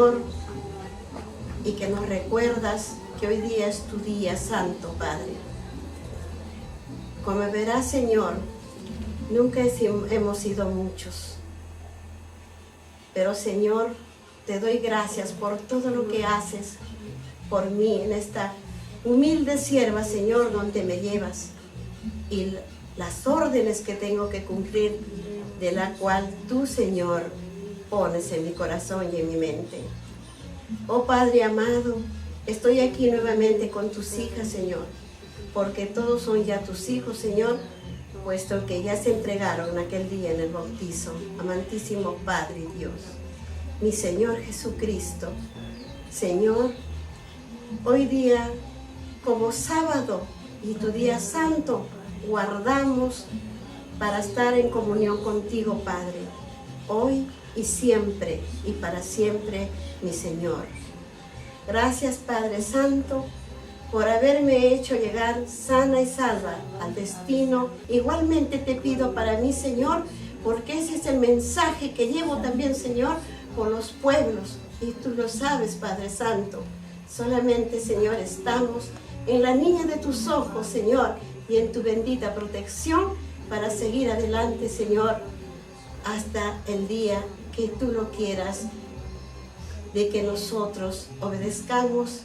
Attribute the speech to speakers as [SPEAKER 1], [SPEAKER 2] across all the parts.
[SPEAKER 1] Señor, y que nos recuerdas que hoy día es tu día santo, Padre. Como verás, Señor, nunca hemos sido muchos, pero Señor, te doy gracias por todo lo que haces por mí en esta humilde sierva, Señor, donde me llevas, y las órdenes que tengo que cumplir, de la cual tú, Señor, pones en mi corazón y en mi mente. Oh Padre amado, estoy aquí nuevamente con tus hijas, Señor, porque todos son ya tus hijos, Señor, puesto que ya se entregaron aquel día en el bautizo. Amantísimo Padre Dios, mi Señor Jesucristo, Señor, hoy día, como sábado y tu día santo, guardamos para estar en comunión contigo, Padre, hoy y siempre y para siempre, mi Señor. Gracias, Padre Santo, por haberme hecho llegar sana y salva al destino. Igualmente te pido para mí, Señor, porque ese es el mensaje que llevo también, Señor, por los pueblos, y tú lo sabes, Padre Santo. Solamente, Señor, estamos en la niña de tus ojos, Señor, y en tu bendita protección para seguir adelante, Señor, hasta el día que tú lo quieras, de que nosotros obedezcamos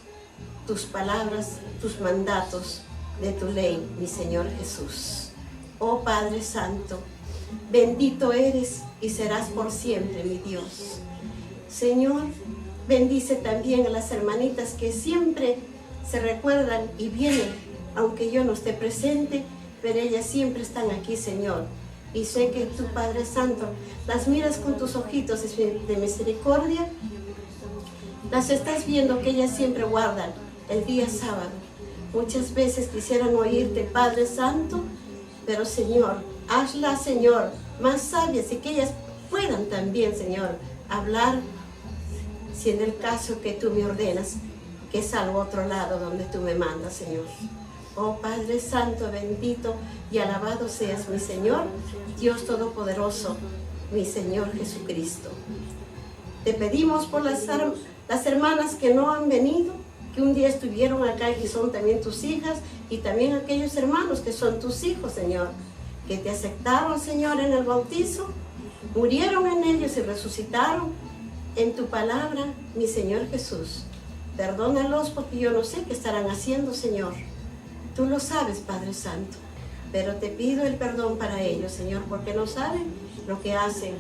[SPEAKER 1] tus palabras, tus mandatos de tu ley, mi Señor Jesús. Oh Padre Santo, bendito eres y serás por siempre, mi Dios. Señor, bendice también a las hermanitas que siempre se recuerdan y vienen, aunque yo no esté presente, pero ellas siempre están aquí, Señor. Y sé que tu Padre Santo las miras con tus ojitos de misericordia, las estás viendo que ellas siempre guardan el día sábado. Muchas veces quisieran oírte, Padre Santo, pero Señor, hazlas, Señor, más sabias y que ellas puedan también, Señor, hablar, si en el caso que tú me ordenas, que es al otro lado donde tú me mandas, Señor. Oh Padre Santo, bendito y alabado seas, mi Señor, Dios Todopoderoso, mi Señor Jesucristo. Te pedimos por las hermanas que no han venido, que un día estuvieron acá y que son también tus hijas, y también aquellos hermanos que son tus hijos, Señor, que te aceptaron, Señor, en el bautizo, murieron en ellos y resucitaron en tu palabra, mi Señor Jesús. Perdónalos porque yo no sé qué estarán haciendo, Señor. Tú lo sabes, Padre Santo, pero te pido el perdón para ellos, Señor, porque no saben lo que hacen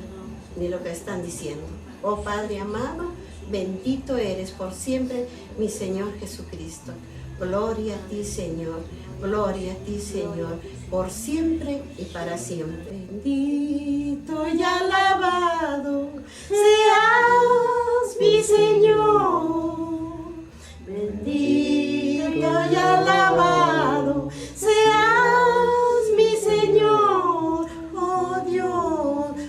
[SPEAKER 1] ni lo que están diciendo. Oh Padre amado, bendito eres por siempre, mi Señor Jesucristo. Gloria a ti, Señor. Gloria a ti, Señor, por siempre y para siempre. Bendito y alabado seas, mi Señor. Bendito y alabado seas, mi Señor.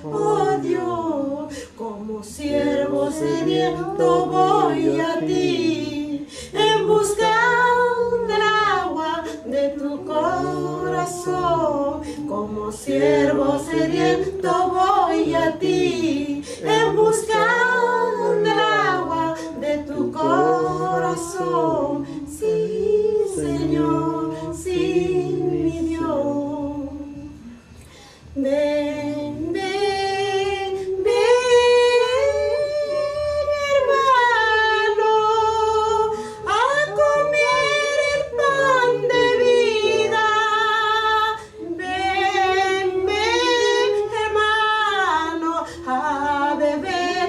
[SPEAKER 1] Oh Dios, como siervo sediento voy a ti, en busca del agua de tu corazón. Como siervo sediento voy a ti, en busca del agua de tu corazón. Sí, Señor, sí, mi Dios. Ven, ven, ven, hermano, a comer el pan de vida. Ven, ven, hermano, a beber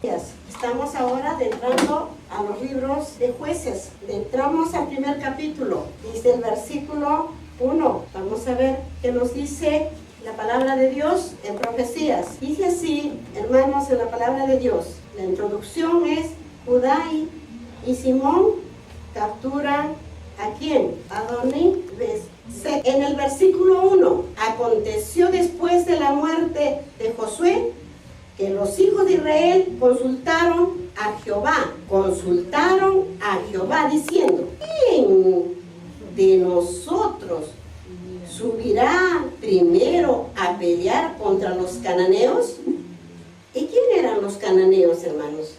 [SPEAKER 1] Estamos ahora adentrando a los libros de Jueces. Entramos al primer capítulo, dice el versículo 1. Vamos a ver qué nos dice la palabra de Dios en Profecías. Dice así, hermanos, en la palabra de Dios. La introducción es: Judá y Simón capturan ¿a quién? Adoni-Bezek. En el versículo 1, aconteció después de la muerte de Josué que los hijos de Israel consultaron a Jehová diciendo: ¿quién de nosotros subirá primero a pelear contra los cananeos? ¿Y quién eran los cananeos, hermanos?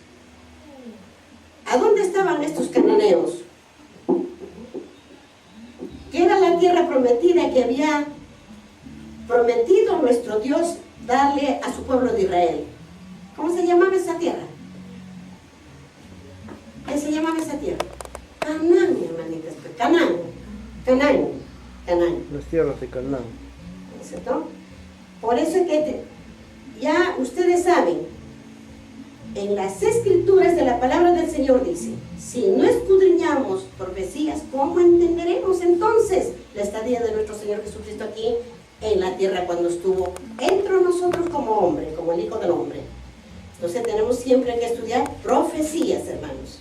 [SPEAKER 1] ¿A dónde estaban estos cananeos? ¿Qué era la tierra prometida que había prometido nuestro Dios darle a su pueblo de Israel? ¿Cómo se llamaba esa tierra? ¿Qué se llamaba esa tierra? Canaán, hermanitas. Canaán.
[SPEAKER 2] Las tierras de Canaán.
[SPEAKER 1] ¿Cierto? Por eso es que ya ustedes saben, en las escrituras de la palabra del Señor dice: si no escudriñamos profecías, ¿cómo entenderemos entonces la estadía de nuestro Señor Jesucristo aquí en la tierra cuando estuvo entre nosotros como hombre, como el Hijo del Hombre? Entonces tenemos siempre que estudiar profecías, hermanos,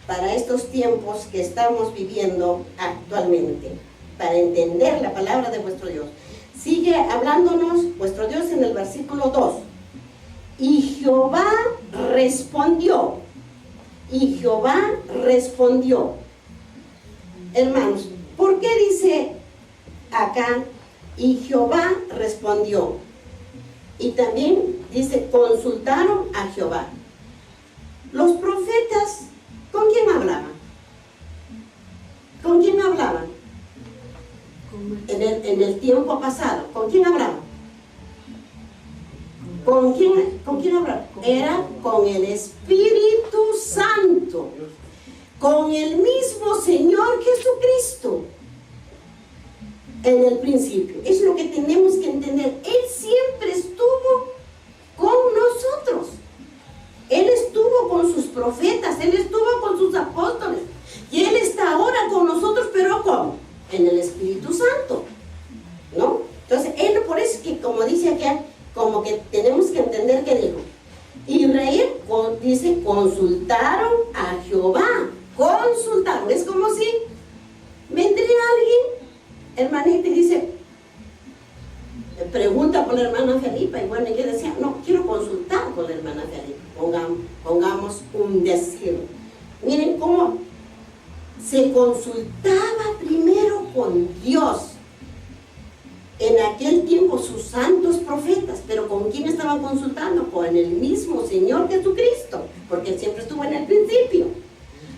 [SPEAKER 1] para estos tiempos que estamos viviendo actualmente, para entender la palabra de vuestro Dios. Sigue hablándonos vuestro Dios en el versículo 2. Y Jehová respondió. Hermanos, ¿por qué dice acá y Jehová respondió? Y también dice: consultaron a Jehová. Los profetas, ¿con quién hablaban? ¿Con quién hablaban? En el tiempo pasado, ¿con quién hablaban? ¿Con quién hablaban? Era con el Espíritu Santo, con el mismo Señor Jesucristo. En el principio, es lo que tenemos que entender. Él siempre estuvo con nosotros. Él estuvo con sus profetas, Él estuvo con sus apóstoles, y Él está ahora con nosotros, pero ¿cómo? En el Espíritu Santo, ¿no? Entonces, Él, por eso que, como dice acá, como que tenemos que entender que dijo: Israel, dice, consultaron a Jehová. Consultaron. Es como si vendría alguien, hermanita, y dice, pregunta por la hermana Felipa, y bueno, ella decía: no, quiero consultar con la hermana Felipa. Pongamos un decir. Miren cómo se consultaba primero con Dios. En aquel tiempo sus santos profetas, pero ¿con quién estaban consultando? Con el mismo Señor Jesucristo, porque Él siempre estuvo en el principio.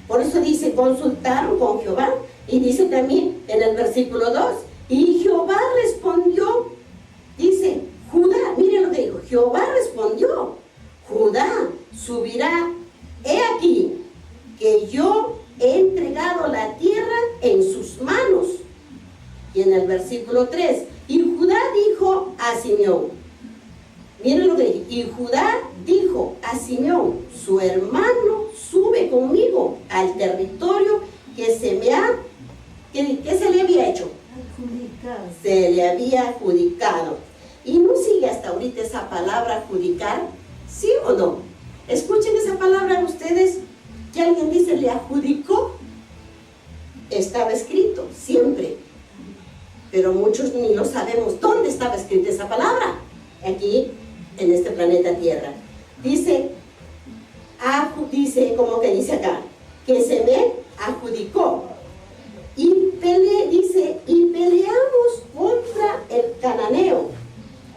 [SPEAKER 1] Por eso dice: consultaron con Jehová. Y dice también en el versículo 2: y Jehová respondió, dice Judá, miren lo que dijo: Jehová respondió: Judá subirá, he aquí que yo he entregado la tierra en sus manos. Y en el versículo 3: y Judá dijo a Simeón, miren lo que dijo: y Judá dijo a Simeón, su hermano sube conmigo al territorio que se me ha, ¿qué se le había hecho? Adjudicado. Se le había adjudicado. Y no sigue hasta ahorita esa palabra adjudicar, ¿sí o no? Escuchen esa palabra ustedes, que alguien dice le adjudicó. Estaba escrito siempre, pero muchos ni lo sabemos dónde estaba escrita esa palabra, aquí en este planeta Tierra. Dice, como que dice acá, que se me adjudicó. Y peleamos contra el cananeo.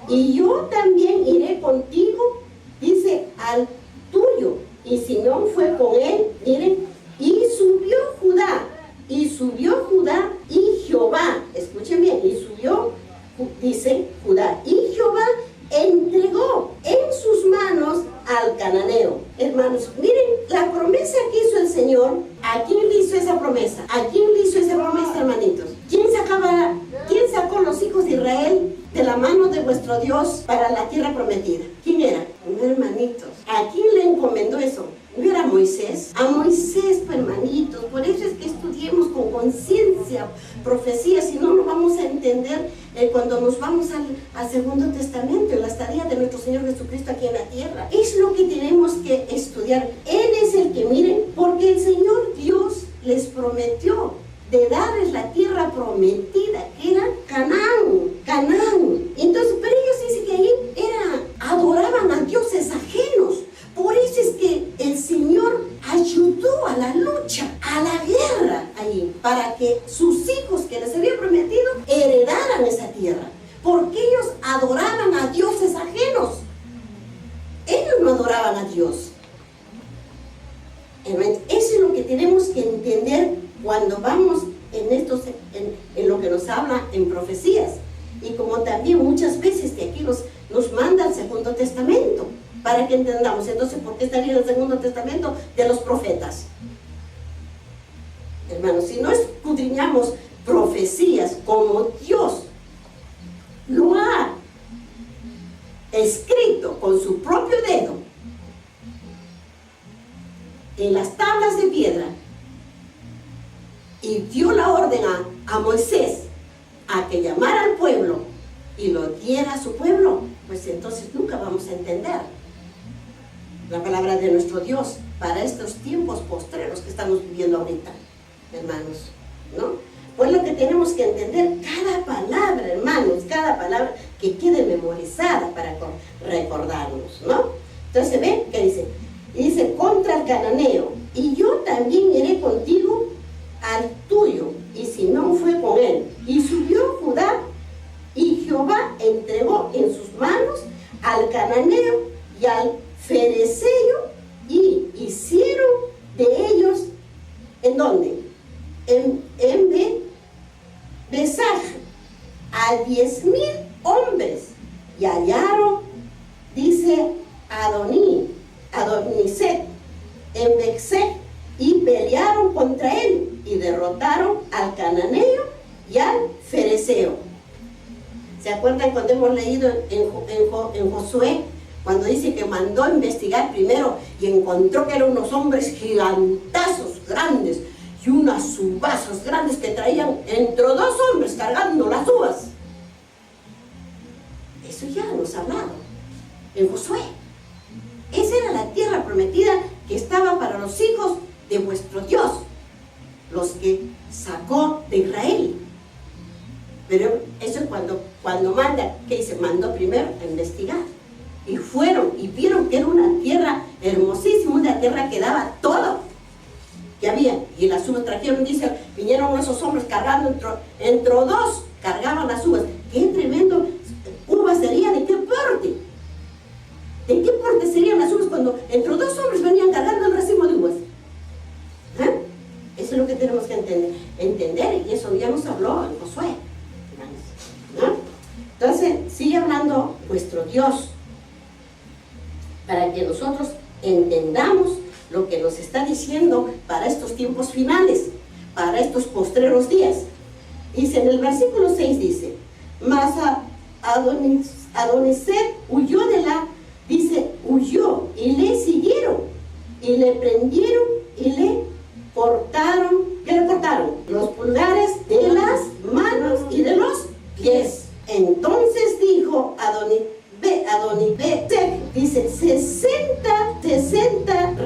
[SPEAKER 1] Y yo también iré contigo, dice, al tuyo. Y Simeón fue con él, miren, y subió Judá y Jehová, escuchen bien, y subió, dice Judá, y Jehová entregó en sus manos al cananeo. Hermanos, miren la promesa que hizo el Señor. ¿A quién le hizo esa promesa? ¿A quién le hizo esa promesa, hermanitos? ¿Quién sacó los hijos de Israel de la mano de vuestro Dios para la tierra prometida? ¿Quién era? Hermanitos. ¿A quién le encomendó eso? ¿No era Moisés? A Moisés, pues, hermanitos. Por eso es que estudiemos con conciencia profecías, si no lo vamos a entender cuando nos vamos al Segundo Testamento, en la estadía de nuestro Señor Jesucristo aquí en la tierra. Es lo que tenemos que estudiar. Él es el que, miren, porque el Señor Dios les prometió de darles la tierra prometida, que era Canaán. Entonces, pero ellos dicen que ahí adoraban a dioses ajenos. Por eso es que el Señor ayudó a la lucha, a la guerra ahí, para que sus hijos que les había prometido heredaran esa tierra. Porque ellos adoraban a dioses ajenos. Ellos no adoraban a Dios. Eso es lo que tenemos que entender cuando vamos en lo que nos habla en profecías. Y como también muchas veces de aquí nos manda el Segundo Testamento, para que entendamos. Entonces, ¿por qué estaría en el Segundo Testamento de los profetas? Hermanos, si no escudriñamos profecías como Dios lo ha escrito con su propio dedo en las tablas de piedra, y dio la orden a Moisés a que llamara al pueblo y lo diera a su pueblo, pues entonces nunca vamos a entender la palabra de nuestro Dios para estos tiempos postreros que estamos viviendo ahorita, hermanos, ¿no? Pues lo que tenemos que entender, cada palabra, hermanos, cada palabra que quede memorizada para recordarnos, ¿no? Entonces, ¿ven qué dice? Dice, contra el cananeo, y yo también iré contigo al tuyo, y si no fue con él. Y subió Judá, y Jehová entregó en sus manos al cananeo y al fereceo, y hicieron de ellos, ¿en dónde? En Besaj, a 10,000 hombres, y hallaron, dice Adoniset, en Bexec, y pelearon contra él, y derrotaron al cananeo y al fereceo. ¿Se acuerdan cuando hemos leído en Josué, cuando dice que mandó a investigar primero y encontró que eran unos hombres gigantazos, grandes, y unas uvas grandes que traían entre 2 hombres cargando las uvas? Eso ya nos ha hablado en Josué. Esa era la tierra prometida que estaba para los hijos de vuestro Dios, los que sacó de Israel. Pero eso es cuando manda, ¿qué dice? Mandó primero a investigar. Y fueron y vieron que era una tierra hermosísima, una tierra que daba todo que había. Y las uvas trajeron, dice, vinieron esos hombres cargando, entre 2 cargaban las uvas. ¡Qué tremendo! ¿Uvas serían de qué porte? ¿De qué porte serían las uvas cuando entre 2 hombres venían cargando el racimo de uvas? Eso es lo que tenemos que entender, y eso ya nos habló en Josué, ¿no? Entonces, sigue hablando nuestro Dios para que nosotros entendamos lo que nos está diciendo para estos tiempos finales, para estos postreros días. Dice en el versículo 6, dice, mas Adoniset huyó huyó, y le siguieron, y le prendieron, y le cortaron. ¿Qué le cortaron? Los pulgares de las manos y de los pies. Entonces dijo Adonibet, dice, 60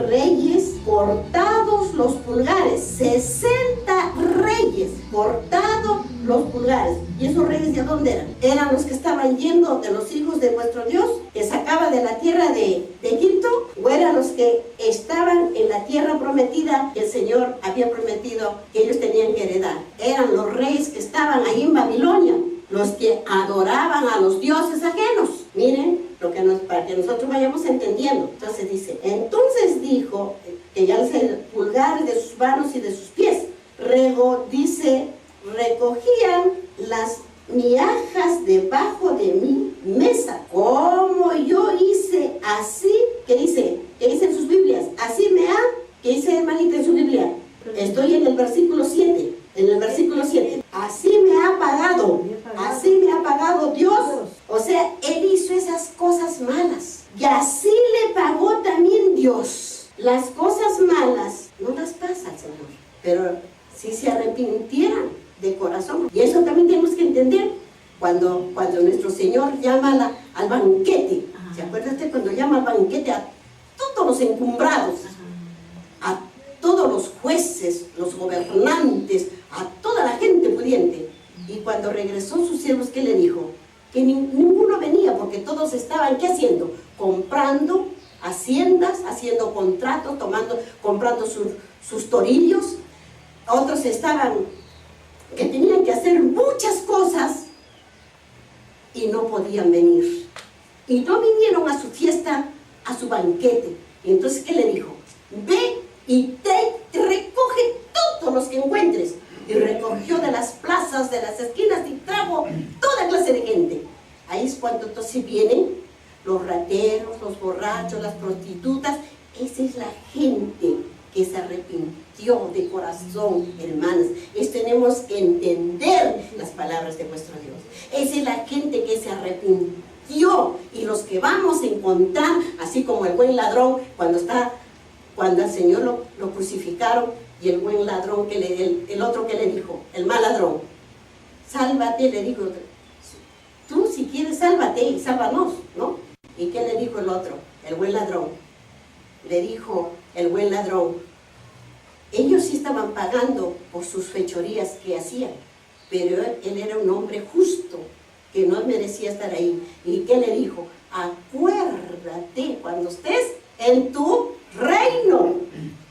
[SPEAKER 1] reyes cortados los pulgares, 60 reyes cortados los pulgares. ¿Y esos reyes de dónde eran? Eran los que estaban yendo de los hijos de vuestro Dios, que sacaba de la tierra de Egipto, o eran los que estaban en la tierra prometida que el Señor había prometido que ellos tenían que heredar. Eran los reyes que estaban ahí en Babilonia, los que adoraban a los dioses ajenos. Miren, para que nosotros vayamos entendiendo. Entonces dice, entonces dijo que ya los pulgares de sus manos y de sus pies, recogían las miajas debajo de mi mesa, como yo hice así, ¿qué dice? ¿Qué dice en sus Biblias? Así ¿qué dice, hermanita, en su Biblia? Estoy en el versículo 7, así me ha pagado Dios. O sea, Él hizo esas cosas malas, y así le pagó también Dios. Las cosas malas no las pasa al Señor, pero si se arrepintieran de corazón, y eso también tenemos que entender, cuando nuestro Señor llama al banquete, ¿se acuerda usted cuando llama al banquete a todos los encumbrados, a todos los jueces, los gobernantes, a toda la gente pudiente? Y cuando regresó sus siervos, ¿qué le dijo? Que ninguno venía, porque todos estaban, ¿qué haciendo? Comprando haciendas, haciendo contratos, comprando sus torillos. Otros estaban, que tenían que hacer muchas cosas y no podían venir. Y no vinieron a su fiesta, a su banquete. Y entonces, ¿qué le dijo? Ve y recoge todos los que encuentres. Y recogió de las plazas, de las esquinas, y trajo toda clase de gente. Ahí es cuando entonces vienen los rateros, los borrachos, las prostitutas. Esa es la gente que se arrepintió de corazón, hermanas. Tenemos que entender las palabras de nuestro Dios. Esa es la gente que se arrepintió, y los que vamos a encontrar, así como el buen ladrón, cuando al Señor lo crucificaron, y el buen ladrón, el otro que le dijo, el mal ladrón, sálvate, le dijo, tú si quieres sálvate y sálvanos, ¿no? ¿Y qué le dijo el otro? El buen ladrón. Le dijo el buen ladrón, ellos sí estaban pagando por sus fechorías que hacían, pero él era un hombre justo, que no merecía estar ahí. ¿Y qué le dijo? Acuérdate cuando estés en tu reino.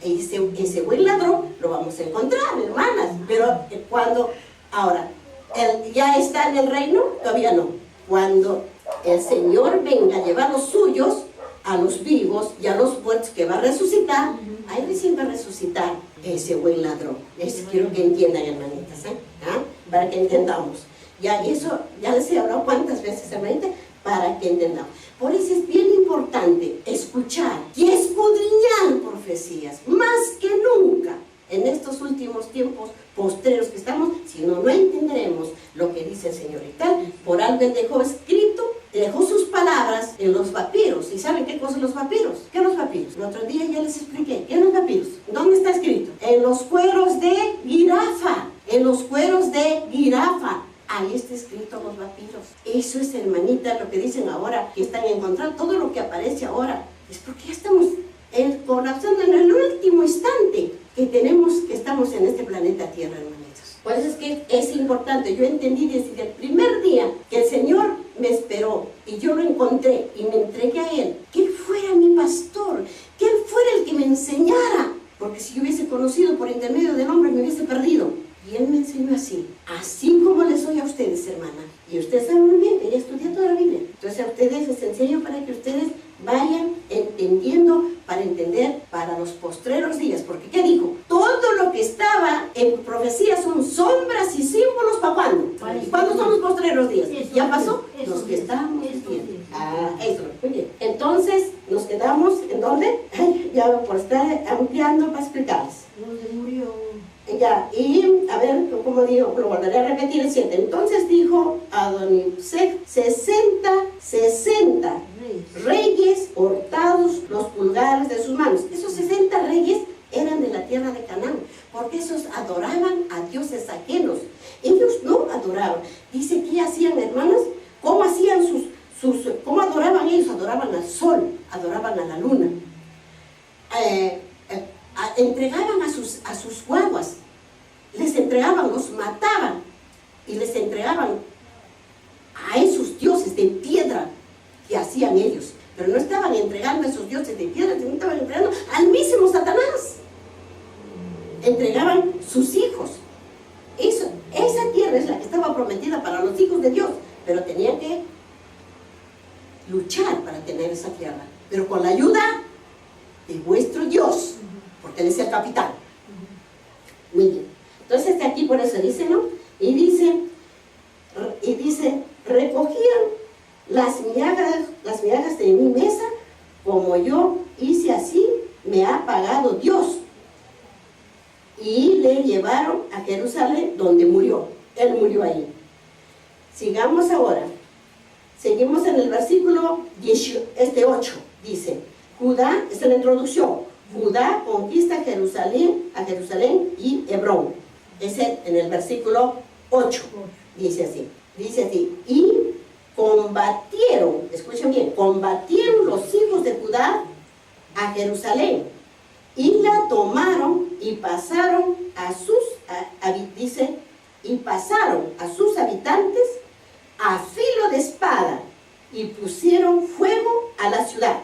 [SPEAKER 1] Ese buen ladrón lo vamos a encontrar, hermanas. Pero ahora, ¿él ya está en el reino? Todavía no. Cuando el Señor venga a llevar los suyos, a los vivos y a los muertos, que va a resucitar, ahí recién va a resucitar ese buen ladrón. Quiero que entiendan, hermanitas, para que entendamos. Y eso ya les he hablado cuántas veces, hermanitas, para que entendamos. Por eso es bien importante escuchar y escudriñar profecías, más que nunca en estos últimos tiempos postreros que estamos. Si no entenderemos lo que dice el Señor y tal. Por algo Él dejó sus palabras en los papiros. ¿Y saben qué cosa son los papiros? ¿Qué son los papiros? El otro día ya les expliqué. ¿Qué son los papiros? ¿Dónde está escrito? En los cueros de jirafa. En los cueros de jirafa. Ahí está escrito los papiros. Eso es, hermanita, lo que dicen ahora, que están encontrando todo lo que aparece ahora. Es porque ya estamos colapsando en el último instante que estamos en este planeta Tierra, hermanitos. Por eso es que es importante. Yo entendí desde el primer día que el Señor me esperó y yo lo encontré y me entregué a Él, que Él fuera mi pastor, que Él fuera el que me enseñara, porque si yo hubiese conocido por intermedio del hombre me hubiese perdido. Y Él me enseñó así como les doy a ustedes, hermana. Y ustedes saben muy bien que ya estudié toda la Biblia. Entonces a ustedes les enseño para que ustedes vayan entendiendo, para entender para los postreros días. Porque ¿qué dijo? Todo lo que estaba en profecía son sombras y símbolos. ¿Para cuándo? ¿Y cuándo son los postreros días? ¿Ya pasó? Los que estamos viendo. Eso, muy bien. Entonces nos quedamos, ¿en dónde? Ya por estar ampliando para explicarles.
[SPEAKER 3] ¿Dónde murió?
[SPEAKER 1] Ya, y a ver, como digo, lo volveré a repetir el 7. Entonces dijo Adonibsec, 60 reyes cortados los pulgares de sus manos. Esos 60 reyes eran de la tierra de Canaán, porque esos adoraban a dioses ajenos. Ellos no adoraban. Dice, ¿qué hacían, hermanas? ¿Cómo hacían cómo adoraban ellos? Adoraban al sol, adoraban a la luna. Entregaban a sus guaguas, les entregaban, los mataban y les entregaban a esos dioses de piedra que hacían ellos. Pero no estaban entregando a esos dioses de piedra, sino estaban entregando al mismo Satanás. Entregaban sus hijos. Esa tierra es la que estaba prometida para los hijos de Dios, pero tenían que luchar para tener esa tierra, pero con la ayuda de vuestro Dios, porque Él es el capitán. Muy bien. Entonces aquí por eso dice, ¿no? Y dice, recogían las migajas de mi mesa, como yo hice así, me ha pagado Dios. Y le llevaron a Jerusalén, donde murió. Él murió ahí. Sigamos ahora. Seguimos en el versículo 8. Dice,
[SPEAKER 3] Judá, esta es la introducción. Judá conquista a Jerusalén y Hebrón. Ese en el versículo 8. Dice así. Y combatieron, escuchen bien, combatieron los hijos de Judá a Jerusalén y la tomaron y pasaron a sus habitantes a filo de espada y pusieron fuego a la ciudad.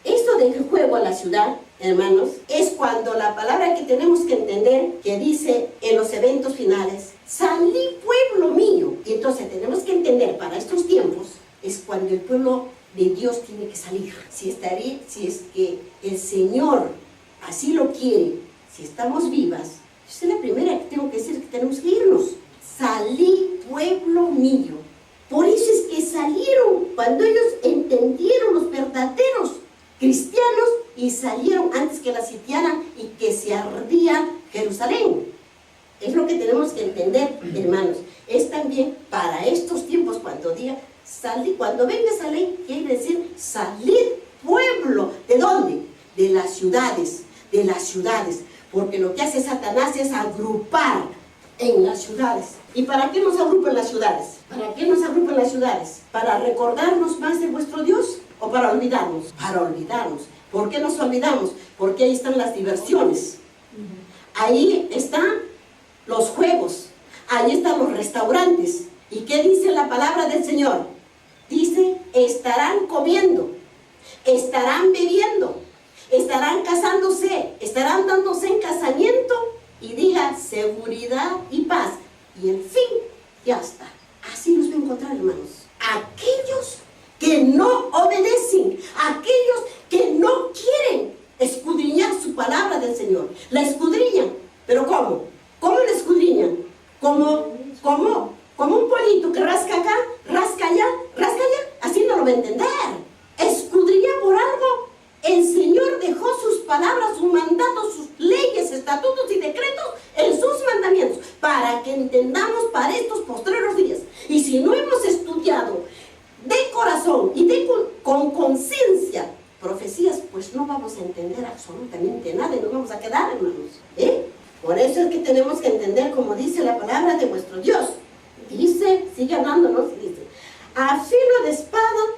[SPEAKER 3] Esto de fuego a la ciudad, hermanos, es cuando la palabra que tenemos que entender, que dice en los eventos finales, salí pueblo mío. Y entonces tenemos que entender, para estos tiempos, es cuando el pueblo de Dios tiene que salir. Si es que el Señor así lo quiere, si estamos vivas, esa es la primera que tengo que decir, que tenemos que irnos. Salí pueblo mío. Por eso es que salieron, cuando ellos entendieron, los verdaderos cristianos, y salieron antes que la sitiaran y que se ardía Jerusalén. Es lo que tenemos que entender, hermanos. Es también para estos tiempos, cuando venga esa ley, quiere decir salir pueblo. ¿De dónde? De las ciudades. Porque lo que hace Satanás es agrupar en las ciudades. ¿Y para qué nos agrupa en las ciudades? ¿Para recordarnos más de vuestro Dios o para olvidarnos? Para olvidarnos. ¿Por qué nos olvidamos? Porque ahí están las diversiones. Ahí están los juegos. Ahí están los restaurantes. ¿Y qué dice la palabra del Señor? Dice, estarán comiendo, estarán bebiendo, estarán casándose, estarán dándose en casamiento, y diga seguridad y paz. Y el fin, ya está. Así nos va a encontrar, hermanos. Aquellos que no obedecen, aquellos que no quieren escudriñar su palabra del Señor. La escudriñan. ¿Pero cómo? ¿Cómo la escudriñan? Como un polito que rasca acá, rasca allá. Así no lo va a entender. Escudriña por algo. El Señor dejó sus palabras, sus mandatos, sus leyes, estatutos y decretos en sus mandamientos, para que entendamos para estos postreros días. Y si no hemos estudiado de corazón y con conciencia profecías, pues no vamos a entender absolutamente nada y nos vamos a quedar, hermanos. Por eso es que tenemos que entender, como dice la palabra de vuestro Dios. Dice, sigue hablándonos, dice, a filo de espada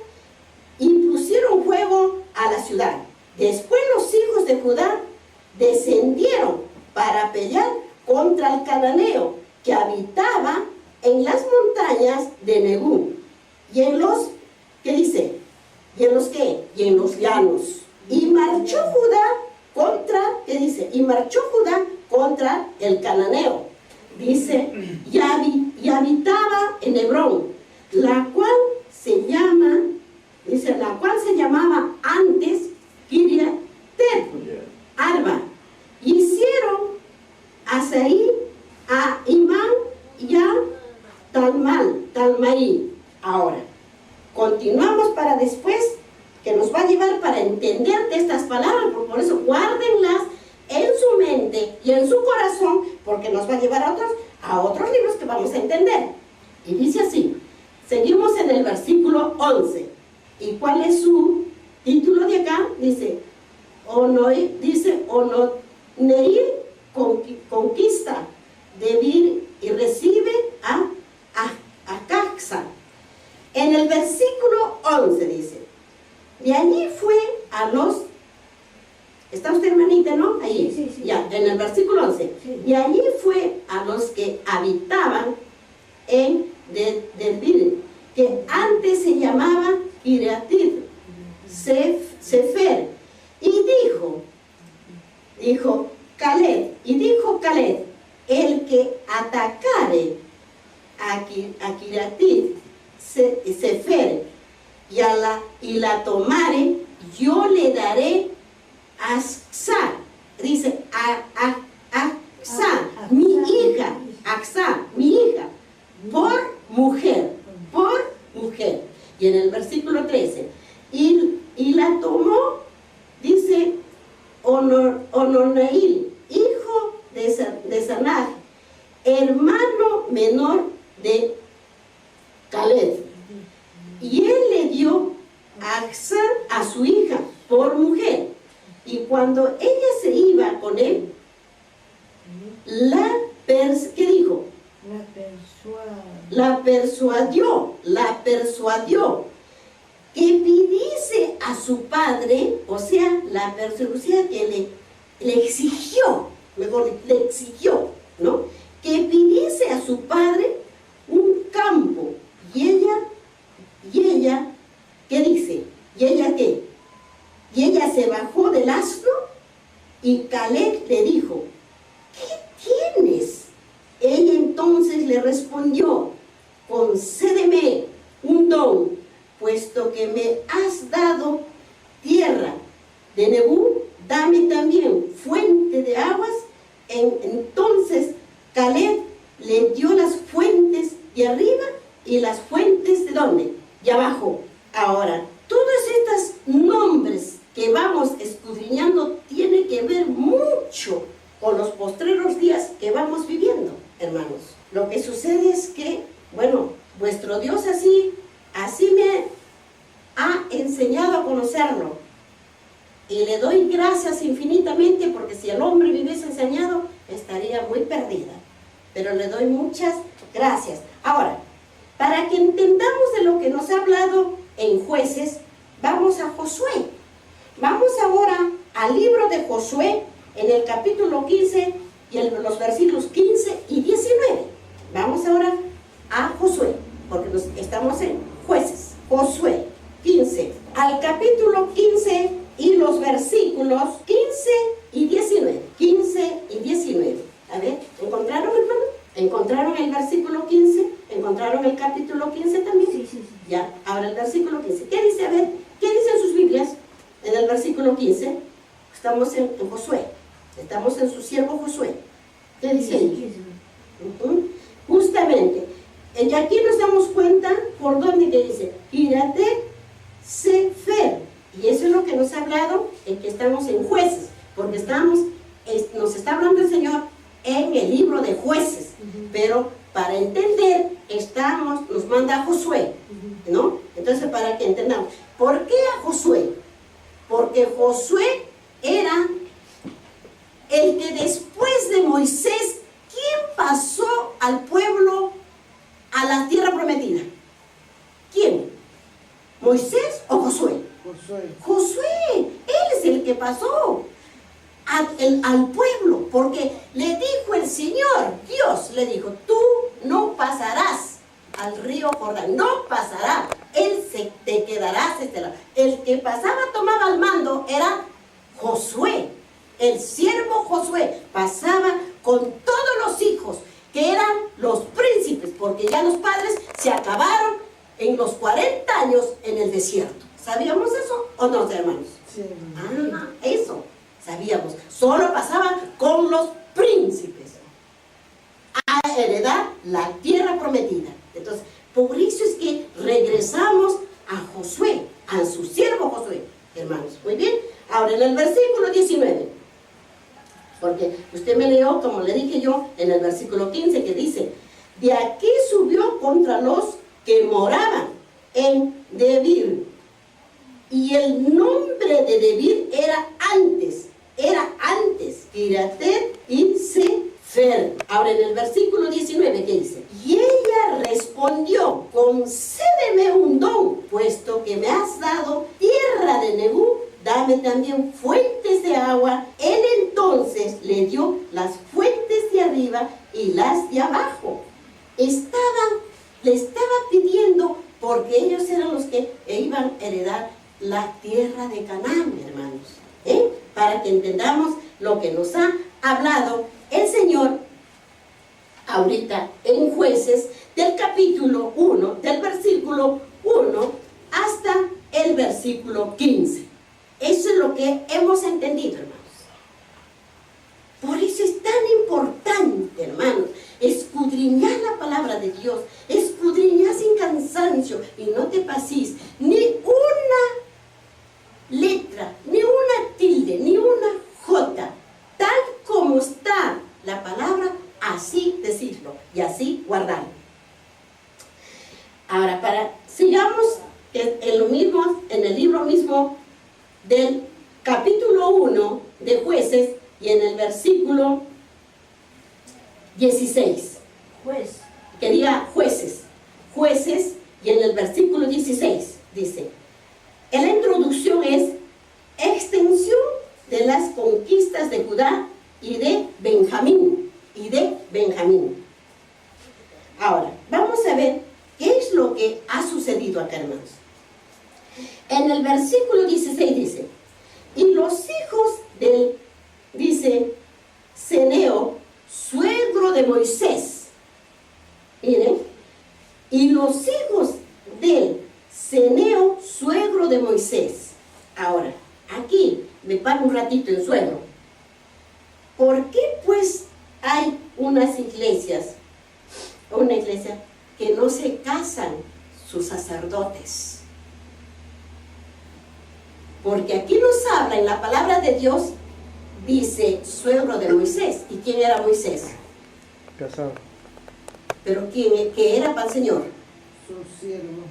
[SPEAKER 3] y pusieron fuego a la ciudad. Después los hijos de Judá descendieron para pelear contra el cananeo que habitaba en las montañas de Negú y en los, ¿qué dice? ¿Y en los qué? Y en los llanos. Y marchó Judá contra, ¿qué dice? Y marchó Judá contra el cananeo. Dice, y habitaba en Hebrón, la cual se llamaba antes Kiriat Arba. Hicieron a Saí, a Imán y a Talmaí. Ahora, continuamos para después, que nos va a llevar para entender de estas palabras. Por eso guárdenlas en su mente y en su corazón, porque nos va a llevar a otros libros que vamos a entender. Y dice así, seguimos en el versículo 11. ¿Y cuál es su título de acá? Dice, Ononeil conquista Debir y recibe a Caxa. En el versículo 11 dice, de allí fue a los... ¿Está usted, hermanita, no? Ahí.
[SPEAKER 1] Sí.
[SPEAKER 3] Ya, en el versículo 11. Sí. Y allí fue a los que habitaban en Debir, que antes se llamaba Kiriatit Sefer. Y dijo Caleb, el que atacare a Kiriatit Sefer y la tomare, yo le daré a Axa, dice Axa, mi hija, por mujer. Y en el versículo 13, y la tomó, dice Ononeil, hijo de Sanaj, hermano menor de Caleb, y él le dio a por mujer. Y cuando ella se iba con él, ¿qué dijo? La persuadió que pidiese a su padre, o sea, la persuasión que le exigió, ¿no? Que pidiese a su padre un campo. Y ella, ¿qué dice? ¿Y ella qué? Y ella se bajó del asno y Caleb le dijo, ¿qué tienes? Ella entonces le respondió, concédeme un don, puesto que me has dado tierra de Nebú, dame también fuente de aguas. Entonces Caleb le dio las fuentes de arriba y las fuentes de ¿dónde? De abajo. Ahora, todos estos nombres que vamos escudriñando tienen que ver mucho con los postreros días que vamos viviendo, hermanos. Lo que sucede es que, bueno, vuestro Dios así me ha enseñado a conocerlo. Y le doy gracias infinitamente, porque si el hombre me hubiese enseñado, estaría muy perdida. Pero le doy muchas gracias. Ahora, para que entendamos de lo que nos ha hablado en Jueces, vamos a Josué. Vamos ahora al libro de Josué, en el capítulo 15 y en los versículos 15 y 19. Vamos ahora a Josué, porque estamos en Jueces. Josué 15, al capítulo 15 y los versículos 15 y 19. 15 y 19. A ver, ¿encontraron, hermano? ¿Encontraron el versículo 15? ¿Encontraron el capítulo 15 también?
[SPEAKER 1] Sí.
[SPEAKER 3] Ya, ahora el versículo 15. ¿Qué dice? A ver, ¿qué dicen sus Biblias en el versículo 15? Estamos en Josué. Estamos en su siervo Josué. ¿Qué dice ahí? Justamente. Y aquí nos damos cuenta por dónde que dice Kiriat Sefer. Y eso es lo que nos ha hablado en que estamos en Jueces. Porque nos está hablando el Señor en el libro de Jueces. Pero para entender, nos manda a Josué, ¿no? Entonces, para que entendamos, ¿por qué a Josué? Porque Josué era el que después de Moisés, ¿quién pasó al pueblo a la tierra prometida? ¿Quién? ¿Moisés o Josué? Josué, él es el que pasó al pueblo, porque le dijo el Señor, Dios le dijo, tú no pasarás al río Jordán, no pasará, te quedarás este lado. El que pasaba, tomaba el mando, era Josué, el siervo Josué, pasaba con todos los hijos, que eran los príncipes, porque ya los padres se acabaron en los 40 años en el desierto. ¿Sabíamos eso o no, hermanos?
[SPEAKER 2] Sí.
[SPEAKER 3] Eso sabíamos. Solo pasaba con los príncipes a heredar la tierra prometida. Entonces, por eso es que regresamos a Josué, a su siervo Josué, hermanos. Muy bien. Ahora, en el versículo 19, porque usted me leyó, como le dije yo, en el versículo 15, que dice, de aquí subió contra los que moraban en Debir. Y el nombre de Debir era antes, Kiriat y Sefer. Ahora en el versículo 19, ¿qué dice? Y ella respondió, concédeme un don, puesto que me has dado tierra de Nebú, dame también fuentes de agua. Él entonces le dio las fuentes de arriba y las de abajo. Le estaba pidiendo, porque ellos eran los que iban a heredar la tierra de Canaán, hermanos. Para que entendamos lo que nos ha hablado el Señor ahorita en Jueces, del capítulo 1, del versículo 1 hasta el versículo 15. Eso es lo que hemos entendido, hermanos. Por eso es tan importante, hermanos, escudriñar la palabra de Dios, escudriñar sin cansancio, y no te pases ni una letra, ni una tilde, ni una jota, tal como está la palabra, así decirlo y así guardarlo. Ahora, sigamos en el libro mismo del capítulo 1 de Jueces y en el versículo 16. Que diga jueces. Jueces y en el versículo 16 dice, en la introducción es extensión de las conquistas de Judá y de Benjamín. Ahora, vamos a ver qué es lo que ha sucedido acá, hermanos. En el versículo 16 dice, y los hijos del, dice, Ceneo, suegro de Moisés. Miren, y los hijos del Ceneo, suegro de Moisés. Ahora, aquí me paro un ratito en suegro. ¿Por qué pues hay unas iglesias, una iglesia que no se casan sus sacerdotes? Porque aquí nos habla en la palabra de Dios, dice suegro de Moisés. ¿Y quién era Moisés?
[SPEAKER 2] Casado.
[SPEAKER 3] ¿Pero qué era para el Señor?
[SPEAKER 2] Su siervo.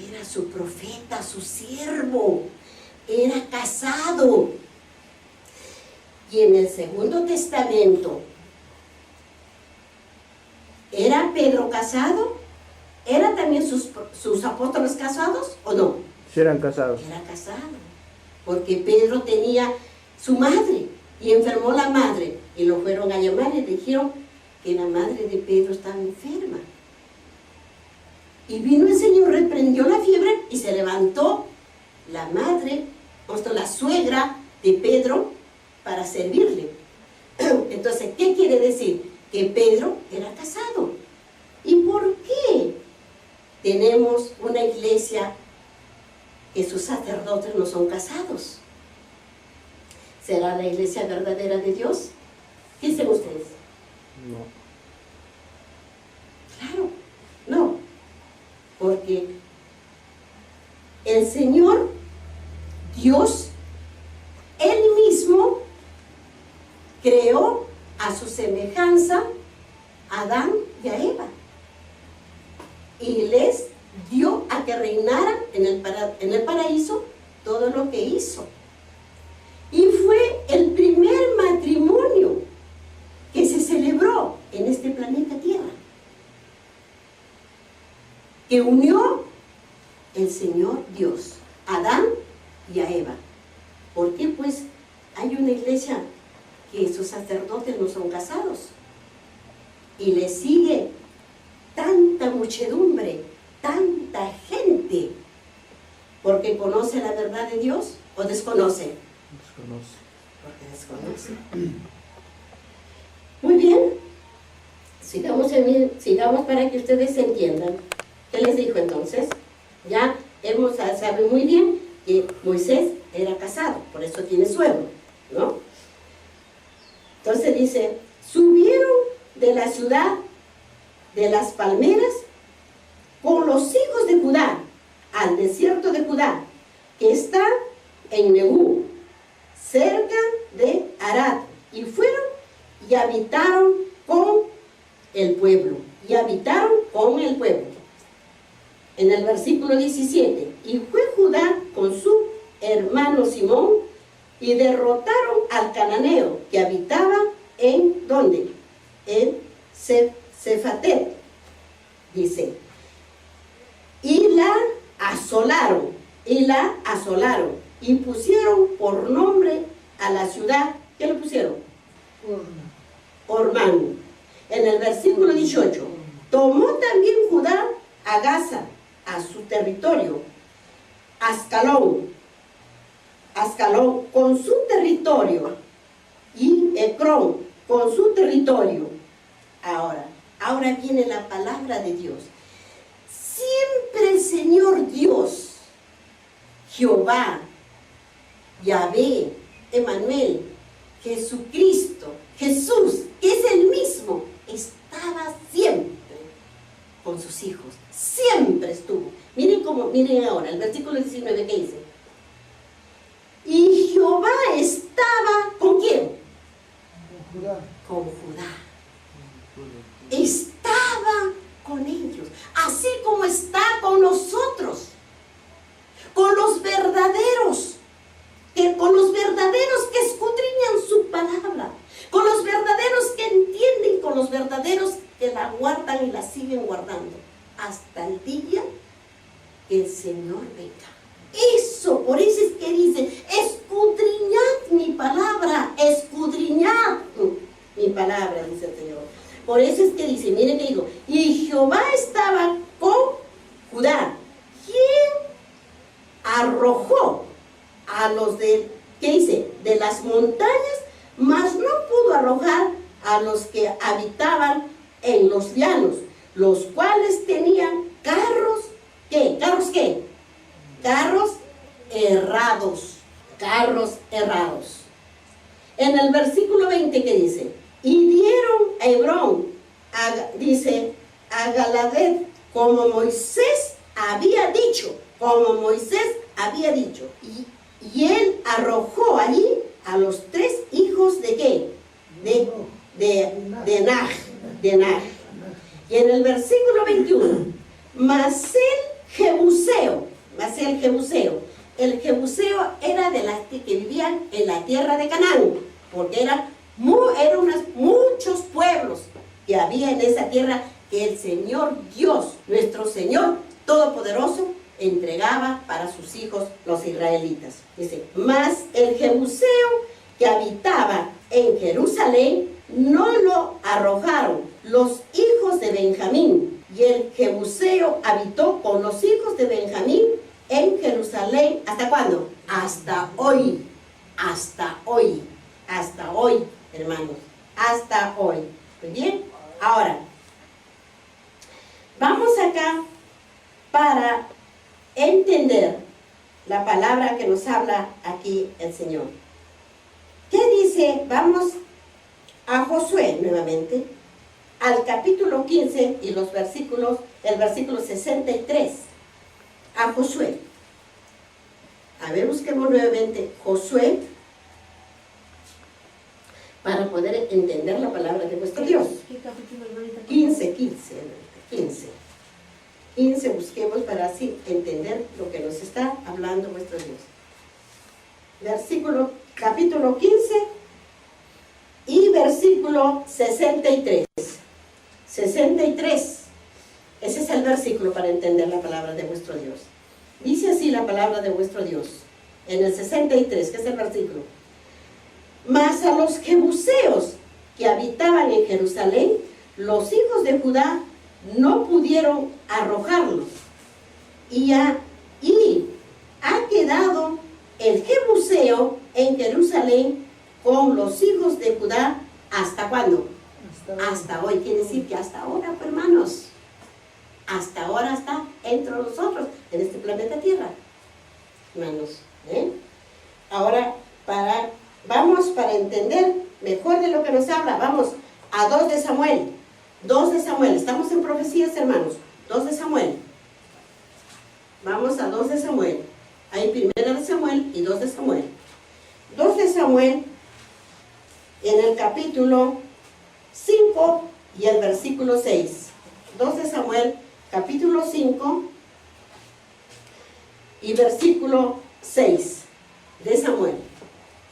[SPEAKER 3] Era su profeta, su siervo. Era casado. Y en el Segundo Testamento, ¿era Pedro casado? ¿Eran también sus apóstoles casados o no?
[SPEAKER 2] Sí, eran casados.
[SPEAKER 3] Era casado, porque Pedro tenía su madre y enfermó la madre y lo fueron a llamar y le dijeron que la madre de Pedro estaba enferma. Y vino el Señor, reprendió la fiebre y se levantó la madre, o sea, la suegra de Pedro para servirle. Entonces, ¿qué quiere decir? Que Pedro era casado. ¿Y por qué tenemos una iglesia que sus sacerdotes no son casados? ¿Será la iglesia verdadera de Dios? ¿Qué dicen ustedes?
[SPEAKER 2] No.
[SPEAKER 3] Claro, no. Porque el Señor, Dios, Él mismo creó a su semejanza a Adán y a Eva. Y les dio a que reinaran en el paraíso todo lo que hizo. Y fue el primer matrimonio que se celebró en este planeta Tierra, que unió el Señor Dios, a Adán y a Eva. ¿Por qué pues hay una iglesia que sus sacerdotes no son casados? Y le sigue tanta muchedumbre, tanta gente, porque conoce la verdad de Dios o desconoce.
[SPEAKER 2] Desconoce.
[SPEAKER 3] Porque desconoce. Muy bien, sigamos para que ustedes entiendan. ¿Qué les dijo entonces? Ya saben muy bien que Moisés era casado, por eso tiene suegro, ¿no? Entonces dice, subieron de la ciudad de las palmeras con los hijos de Judá al desierto de Judá, que está en Negú, cerca de Arad, y fueron y habitaron con el pueblo. En el versículo 17, y fue Judá con su hermano Simón y derrotaron al cananeo que habitaba en ¿dónde? En Cefatet, dice, y la asolaron y pusieron por nombre a la ciudad. ¿Qué le pusieron? Ormán. En el versículo 18, tomó también Judá a Gaza, a su territorio, Ascalón con su territorio, y Ecrón con su territorio. Ahora viene la palabra de Dios. Siempre el Señor Dios, Jehová, Yahvé, Emmanuel, Jesucristo, Jesús, que es el mismo, estaba siempre con sus hijos. Siempre estuvo. Miren ahora, el versículo 19 que dice. Y Jehová estaba ¿con quién? Con Judá. Estaba con ellos, así como está con nosotros, con los verdaderos, venga. Eso, por eso es que dice, escudriñad mi palabra, escudriñad mi palabra, dice el Señor. Por eso es que dice, miren que digo, y Jehová estaba con Judá, quien arrojó a los de, ¿qué dice? De las montañas, mas no pudo arrojar a los que habitaban en los llanos, los cuales tenían carros, ¿qué? ¿Carros qué? Carros errados, carros errados. En el versículo 20 que dice, y dieron a Hebrón, dice, a Galadet, como Moisés había dicho, y él arrojó allí a los 3 hijos de ¿qué? De Nag. Y en el versículo 21, mas el Jebuseo era de las que vivían en la tierra de Canaán, porque eran muchos pueblos que había en esa tierra que el Señor Dios, nuestro Señor Todopoderoso, entregaba para sus hijos los israelitas. Dice, mas el Jebuseo que habitaba en Jerusalén no lo arrojaron los hijos de Benjamín, y el Jebuseo habitó con los hijos de Benjamín en Jerusalén. ¿Hasta cuándo? Hasta hoy, hermanos, hasta hoy. Muy bien, ahora vamos acá para entender la palabra que nos habla aquí el Señor. ¿Qué dice? Vamos a Josué nuevamente, al capítulo 15 y el versículo 63. A Josué. A ver, busquemos nuevamente Josué para poder entender la palabra de vuestro Dios.
[SPEAKER 4] ¿Qué capítulo ahorita?
[SPEAKER 3] 15, busquemos para así entender lo que nos está hablando vuestro Dios. Capítulo 15 y versículo 63. 63. Ese es el versículo para entender la palabra de vuestro Dios. Dice así la palabra de vuestro Dios. En el 63, que es el versículo. Mas a los jebuseos que habitaban en Jerusalén, los hijos de Judá no pudieron arrojarlos. Y ha quedado el jebuseo en Jerusalén con los hijos de Judá. ¿Hasta cuándo? Hasta hoy. Quiere decir que hasta ahora, pues, hermanos. Hasta ahora está entre nosotros, en este planeta Tierra. Hermanos, ahora, vamos para entender mejor de lo que nos habla, vamos a 2 de Samuel. 2 de Samuel, estamos en profecías, hermanos. 2 de Samuel. Vamos a 2 de Samuel. Hay 1 de Samuel y 2 de Samuel. 2 de Samuel, en el capítulo 5 y el versículo 6. 2 de Samuel, capítulo 5 y versículo 6 de Samuel.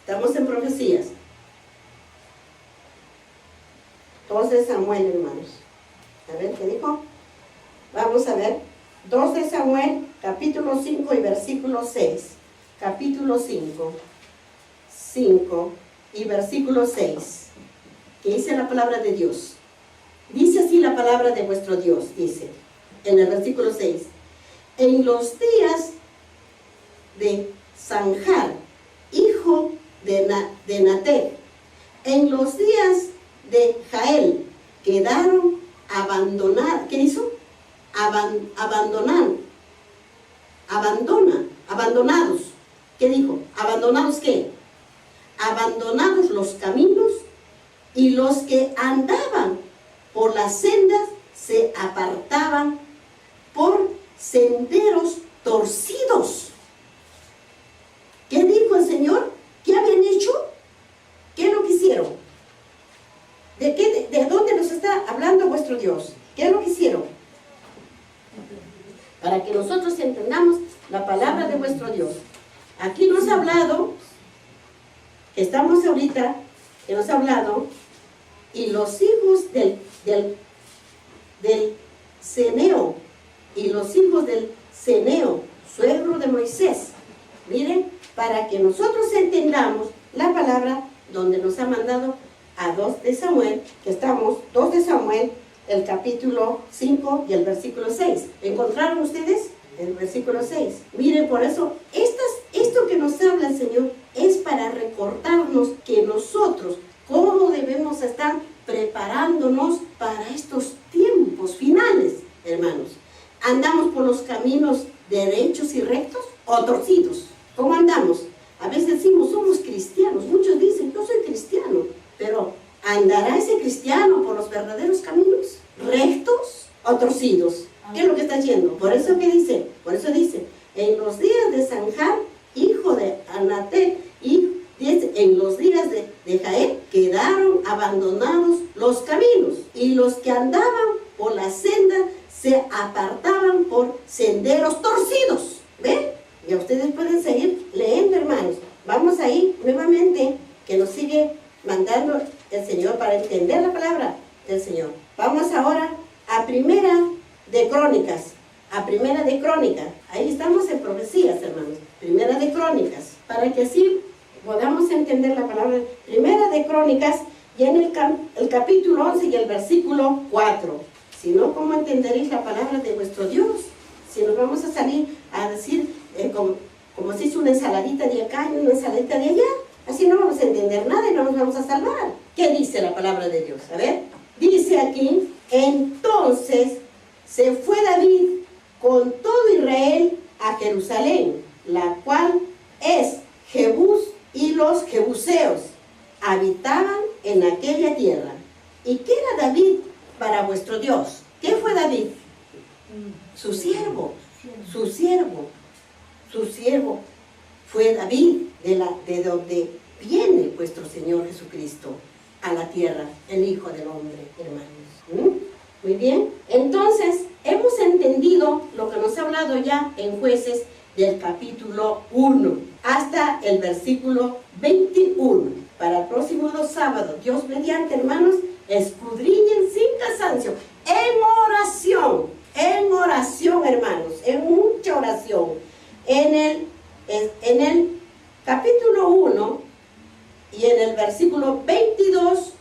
[SPEAKER 3] Estamos en profecías. 2 de Samuel, hermanos. A ver, ¿qué dijo? Vamos a ver. 2 de Samuel, capítulo 5 y versículo 6. Capítulo 5 y versículo 6. ¿Qué dice la palabra de Dios? Dice así la palabra de vuestro Dios, dice, en el versículo 6. En los días de Sanjar, hijo de Nater, en los días de Jael, quedaron abandonados. ¿Qué hizo? Abandonados. ¿Qué dijo? ¿Abandonados qué? Abandonados los caminos, y los que andaban por las sendas se apartaban por senderos torcidos. ¿Qué dijo el Señor? ¿Qué habían hecho? ¿Qué es lo que hicieron? ¿De dónde nos está hablando vuestro Dios? ¿Qué es lo que hicieron? Para que nosotros entendamos la palabra de vuestro Dios. Aquí nos ha hablado, estamos ahorita, que nos ha hablado, y los hijos del Ceneo, y los hijos del Ceneo suegro de Moisés. Miren, para que nosotros entendamos la palabra donde nos ha mandado a 2 de Samuel, que estamos, 2 de Samuel, el capítulo 5 y el versículo 6. ¿Encontraron ustedes? El versículo 6. Miren, por eso, esto que nos habla el Señor es para recordarnos que nosotros, cómo debemos estar preparándonos para estos tiempos finales, hermanos. ¿Andamos por los caminos derechos y rectos o torcidos? ¿Cómo andamos? A veces decimos, somos cristianos. Muchos dicen, yo soy cristiano. Pero, ¿andará ese cristiano por los verdaderos caminos? ¿Rectos o torcidos? ¿Qué es lo que está haciendo? Por eso dice, en los días de Sanjar, hijo de Anaté, y en los días de Jael, quedaron abandonados los caminos, y los que andaban por la senda se apartaban por senderos torcidos. ¿Ven? Y ustedes pueden seguir leyendo, hermanos. Vamos ahí nuevamente, que nos sigue mandando el Señor para entender la palabra del Señor. Vamos ahora a Primera de Crónicas. Ahí estamos en profecías, hermanos. Primera de Crónicas. Para que así podamos entender la palabra. Primera de Crónicas, y en el capítulo 11 y el versículo 4. Si no, ¿cómo entenderéis la palabra de vuestro Dios? Si nos vamos a salir a decir, como si es una ensaladita de acá y una ensaladita de allá, así no vamos a entender nada y no nos vamos a salvar. ¿Qué dice la palabra de Dios? A ver, dice aquí, entonces se fue David con todo Israel a Jerusalén, la cual es Jebús, y los jebuseos habitaban en aquella tierra. ¿Y qué era David para vuestro Dios? ¿Qué fue David? Su siervo fue David, de donde viene vuestro Señor Jesucristo a la tierra, el Hijo del Hombre, hermanos. Muy bien, entonces hemos entendido lo que nos ha hablado ya en Jueces del capítulo 1 hasta el versículo 21. Para el próximo sábado, Dios mediante, hermanos, escudriñen sin cansancio, en oración, hermanos, en mucha oración. En el capítulo 1 y en el versículo 22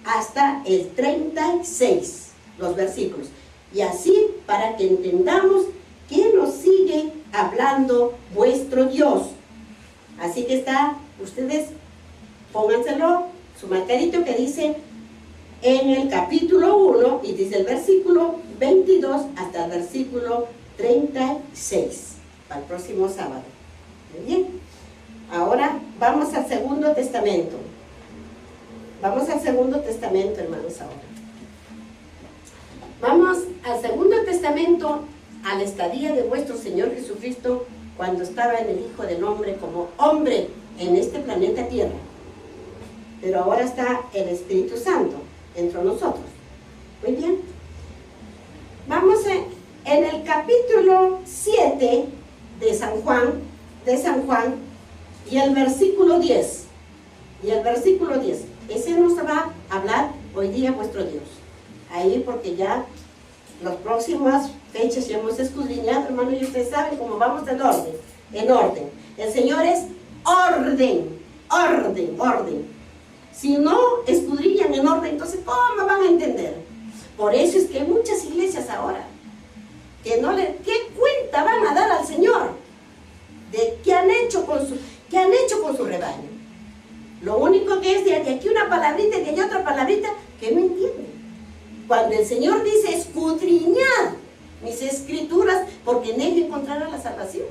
[SPEAKER 3] hasta el 36, los versículos. Y así, para que entendamos que nos sigue hablando vuestro Dios. Así que ustedes pónganselo, su marcadito que dice en el capítulo 1 y dice el versículo 22 hasta el versículo 36, para el próximo sábado. Muy bien. Ahora vamos al Segundo Testamento. Vamos al Segundo Testamento, hermanos, ahora. Vamos al Segundo Testamento, a la estadía de vuestro Señor Jesucristo, cuando estaba en el Hijo del Hombre como hombre en este planeta Tierra. Pero ahora está el Espíritu Santo entre nosotros. Muy bien. Vamos en el capítulo 7 de San Juan, y el versículo 10. Ese nos va a hablar hoy día vuestro Dios. Ahí, porque ya las próximas fechas ya hemos escudriñado, hermano, y ustedes saben cómo vamos en orden. El Señor es orden. Si no escudriñan en orden, entonces ¿cómo van a entender? Por eso es que hay muchas iglesias ahora que ¿qué cuenta van a dar al Señor de qué han hecho con su rebaño? Lo único que es de aquí una palabrita y de allá otra palabrita que no entienden. Cuando el Señor dice escudriñad mis escrituras, porque en ello encontrará la salvación.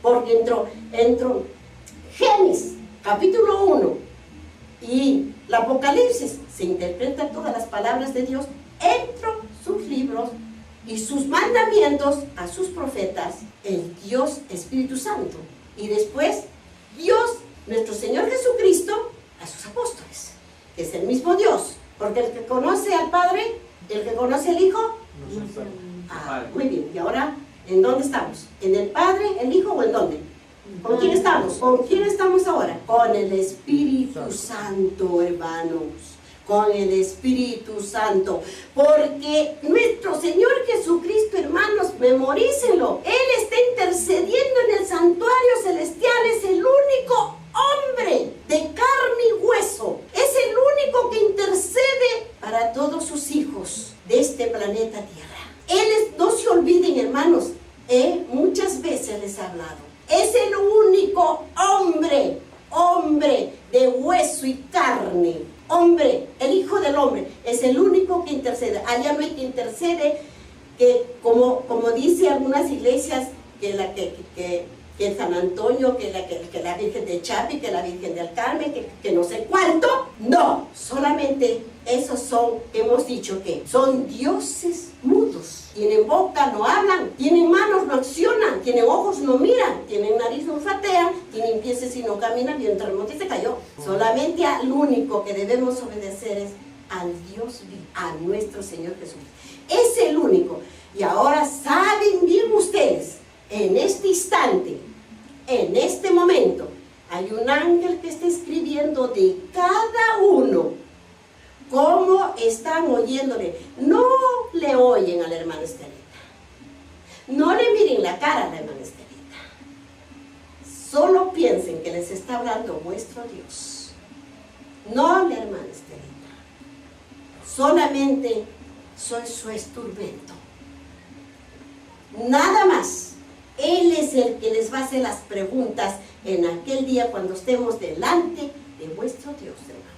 [SPEAKER 3] Porque entró Génesis, capítulo 1, y el Apocalipsis, se interpretan todas las palabras de Dios, entro sus libros y sus mandamientos a sus profetas, el Dios Espíritu Santo. Y después, Dios, nuestro Señor Jesucristo, a sus apóstoles, que es el mismo Dios. Porque el que conoce al Padre, el que conoce al Hijo, muy bien. Y ahora, ¿en dónde estamos? ¿En el Padre, el Hijo o en dónde? ¿Con quién estamos? ¿Con quién estamos ahora? Con el Espíritu Santo, hermanos. con el Espíritu Santo. Porque nuestro Señor Jesucristo, hermanos, memorícenlo, Él está intercediendo en el santuario celestial, es el único hombre de carne y hueso, es el único que intercede para todos sus hijos de este planeta Tierra. No se olviden, hermanos, muchas veces les he hablado, es el único hombre de hueso y carne, hombre, el Hijo del Hombre, es el único que intercede. Allá no hay que intercede, que como dice algunas iglesias, que San Antonio, que la Virgen de Chapi, que la Virgen del Carmen, que no sé cuánto. No, solamente esos hemos dicho que son dioses mudos. Tienen boca, no hablan, tienen manos, no accionan, tienen ojos, no miran, tienen nariz, no olfatean, tienen pies y no caminan, vio un terremoto y se cayó. Solamente al único que debemos obedecer es al Dios vivo, a nuestro Señor Jesús. Es el único. Y ahora saben bien ustedes, en este instante, en este momento, hay un ángel que está escribiendo de cada uno cómo están oyéndole. No le oyen a la hermana Estelita, no le miren la cara a la hermana Estelita, solo piensen que les está hablando vuestro Dios, no la hermana Estelita. Solamente soy su instrumento, nada más. Él es el que les va a hacer las preguntas en aquel día cuando estemos delante de vuestro Dios, hermanos.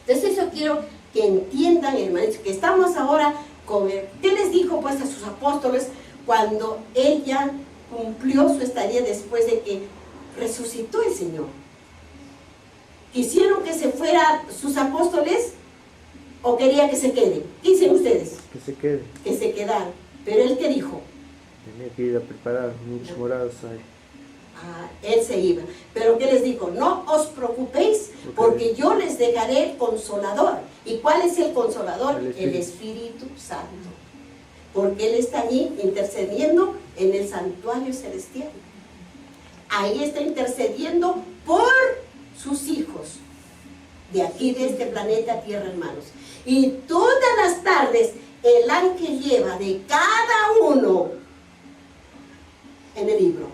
[SPEAKER 3] Entonces yo quiero que entiendan, hermanos, que estamos ahora con él. ¿Qué les dijo pues a sus apóstoles cuando él ya cumplió su estadía después de que resucitó el Señor? ¿Quisieron que se fueran sus apóstoles o quería que se quede? ¿Qué dicen ustedes?
[SPEAKER 2] Que se quede.
[SPEAKER 3] Que se quedaran. Pero él, ¿qué dijo?
[SPEAKER 2] Tenía que ir a preparar muchos morados ahí.
[SPEAKER 3] Él se iba. Pero ¿qué les dijo? No os preocupéis, porque yo les dejaré el Consolador. ¿Y cuál es el Consolador? El Espíritu Santo. Porque Él está allí intercediendo en el santuario celestial. Ahí está intercediendo por sus hijos de aquí, de este planeta Tierra, hermanos. Y todas las tardes el ángel lleva de cada uno en el libro.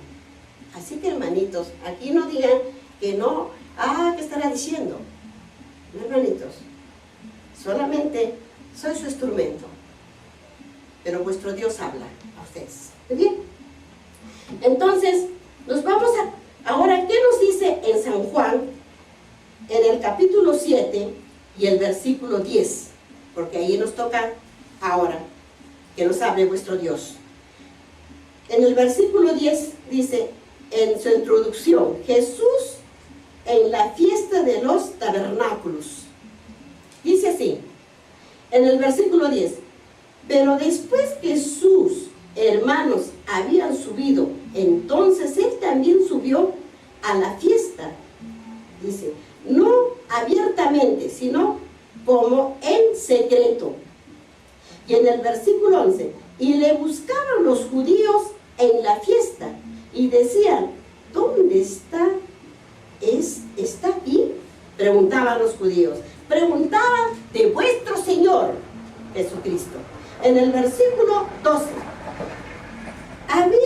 [SPEAKER 3] Así que, hermanitos, aquí no digan que no, ¿qué estará diciendo? No, hermanitos, solamente soy su instrumento, pero vuestro Dios habla a ustedes. ¿Muy bien? Entonces, nos vamos ahora, ¿qué nos dice en San Juan, en el capítulo 7 y el versículo 10? Porque ahí nos toca ahora que nos hable vuestro Dios. En el versículo 10 dice, en su introducción, Jesús en la fiesta de los tabernáculos. Dice así, en el versículo 10, pero después que sus hermanos habían subido, entonces él también subió a la fiesta. Dice, no abiertamente, sino como en secreto. Y en el versículo 11, y le buscaban los judíos en la fiesta, y decían, ¿dónde está? ¿Está aquí? Preguntaban los judíos. Preguntaban de vuestro Señor Jesucristo. En el versículo 12, había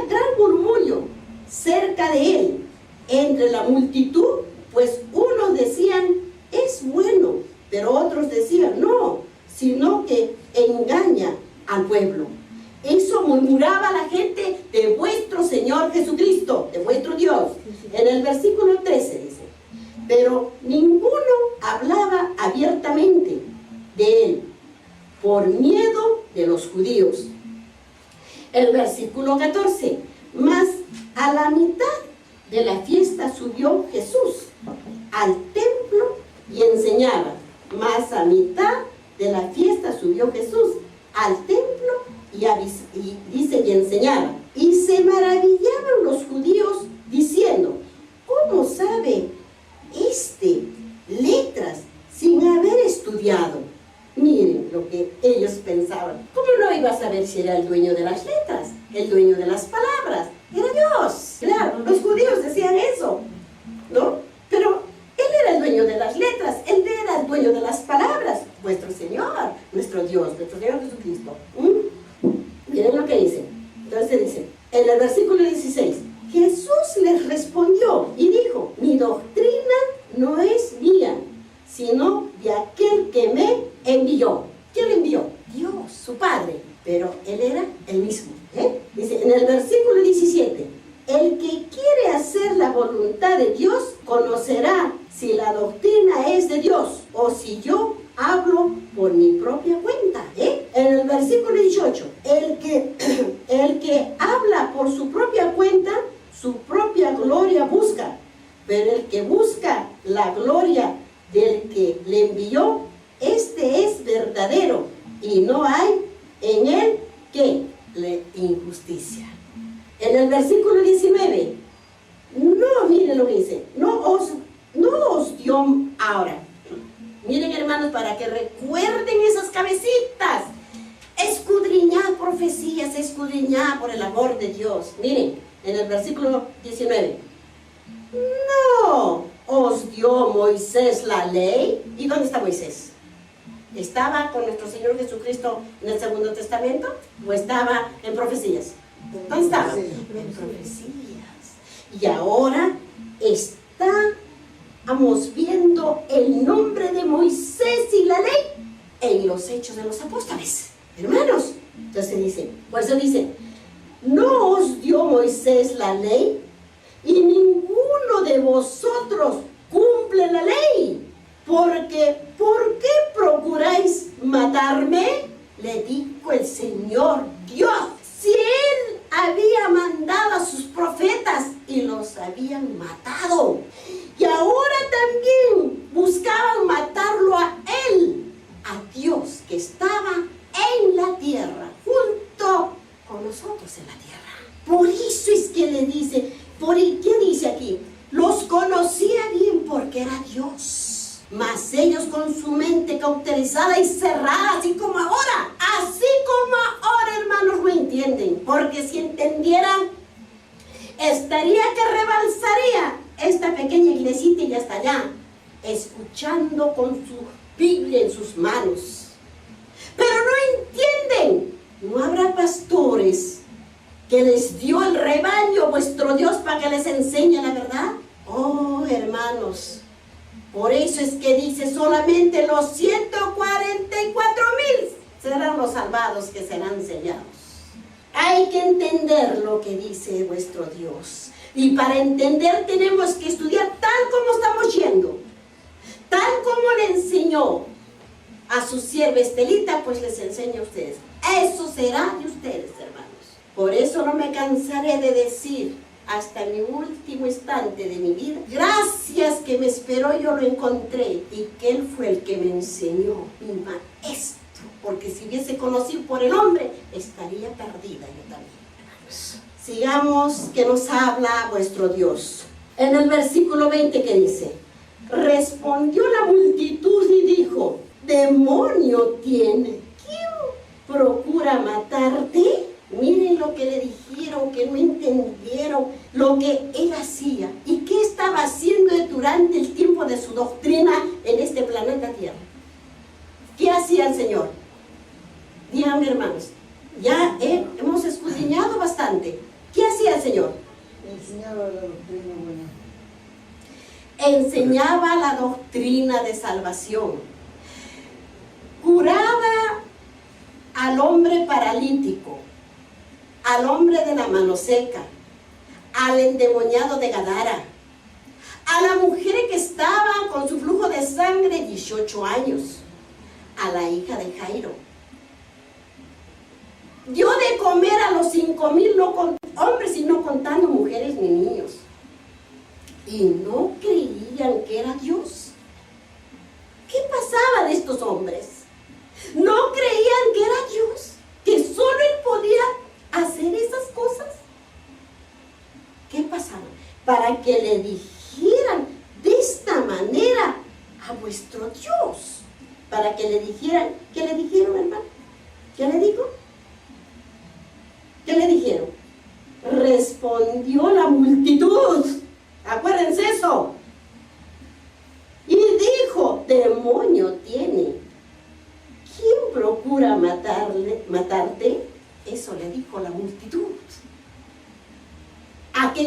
[SPEAKER 3] gran murmullo cerca de él entre la multitud, pues unos decían, es bueno, pero otros decían, no, sino que engaña al pueblo. Eso murmuraba la gente de vuestro Señor Jesucristo, de vuestro Dios. En el versículo 13 dice, pero ninguno hablaba abiertamente de él, por miedo de los judíos. El versículo 14, mas a la mitad de la fiesta subió Jesús al templo y enseñaba. Mas a mitad de la fiesta subió Jesús al templo y dice y enseñaba. Y se maravillaban los judíos diciendo, ¿cómo sabe letras sin haber estudiado? Miren lo que ellos pensaban. ¿Cómo no iba a saber si era el dueño de las letras, el dueño de las palabras? Era Dios. Claro, los judíos decían eso, ¿no? Pero él era el dueño de las letras. Dios, nuestro Señor Jesucristo. Miren lo que dice. Entonces dice, en el versículo 16, Jesús les respondió y dijo, mi doctrina no es mía, sino de aquel que me envió. ¿Quién le envió? Dios, su Padre. Pero Él era el mismo. Dice en el versículo 17, el que quiere hacer la voluntad de Dios conocerá si la doctrina es de Dios o si yo hablo por mi propia cuenta. En el versículo 18, el que habla por su propia cuenta, su propia gloria busca, pero el que busca la gloria del que le envió, este es verdadero y no hay en él que le injusticia. En el versículo 19, no, miren lo que dice, no os dio ahora. Miren, hermanos, para que recuerden esas cabecitas, escudriñad profecías, escudriñad por el amor de Dios. Miren, en el versículo 19, no os dio Moisés la ley. ¿Y dónde está Moisés? ¿Estaba con nuestro Señor Jesucristo en el Segundo Testamento o estaba en profecías? ¿Dónde estaba? En profecías. Y ahora estamos viendo el nombre de Moisés y la ley en los Hechos de los Apóstoles. Hermanos, entonces dice, por eso dice, no os dio Moisés la ley y ninguno de vosotros cumple la ley. Porque, ¿por qué procuráis matarme? Le dijo el Señor Dios. Si Él había mandado a sus profetas y los habían matado. Y ahora también buscaban matarlo a Él, a Dios que estaba en la tierra, junto con nosotros en la tierra. Por eso es que le dice, ¿qué dice aquí? Los conocía bien porque era Dios. Mas ellos con su mente cauterizada y cerrada, así como ahora, hermanos, no entienden. Porque si entendieran, estaría que rebalsaría esta pequeña iglesita y hasta allá, escuchando con su Biblia en sus manos. Pero no entienden. No habrá pastores que les dio el rebaño vuestro Dios para que les enseñe la verdad. Oh, hermanos, por eso es que dice solamente los 144,000 serán los salvados que serán sellados. Hay que entender lo que dice vuestro Dios. Y para entender tenemos que estudiar tal como estamos yendo. Tal como le enseñó a su sierva Estelita, pues les enseño a ustedes. Eso será de ustedes, hermanos. Por eso no me cansaré de decir hasta mi último instante de mi vida, gracias que me esperó, yo lo encontré y que Él fue el que me enseñó, mi maestro, porque si hubiese conocido por el hombre, estaría perdida yo también. Sigamos que nos habla vuestro Dios. En el versículo 20 que dice, respondió la multitud y dijo, demonio tiene, ¿quién procura matarte? Miren lo que le dijeron, que no entendieron lo que él hacía y qué estaba haciendo durante el tiempo de su doctrina en este planeta Tierra. ¿Qué hacía el Señor? Díganme, hermanos, ya hemos escudriñado bastante. ¿Qué hacía el Señor?
[SPEAKER 4] Enseñaba la doctrina buena.
[SPEAKER 3] Enseñaba la doctrina de salvación. Curaba al hombre paralítico, al hombre de la mano seca, al endemoniado de Gadara, a la mujer que estaba con su flujo de sangre 18 años, a la hija de Jairo. Dio de comer a los 5,000 hombres y no contando mujeres ni niños. Y no creían que era Dios. ¿Qué pasaba de estos hombres? No creían que era Dios, que solo Él podía hacer esas cosas. ¿Qué pasaba? Para que le dijeran de esta manera a vuestro Dios. Para que le dijeran, ¿qué le dijeron, hermano? ¿Qué le dijo? ¿Qué le dijeron? Respondió la multitud. Acuérdense eso. Y dijo, demonio tiene. ¿Quién procura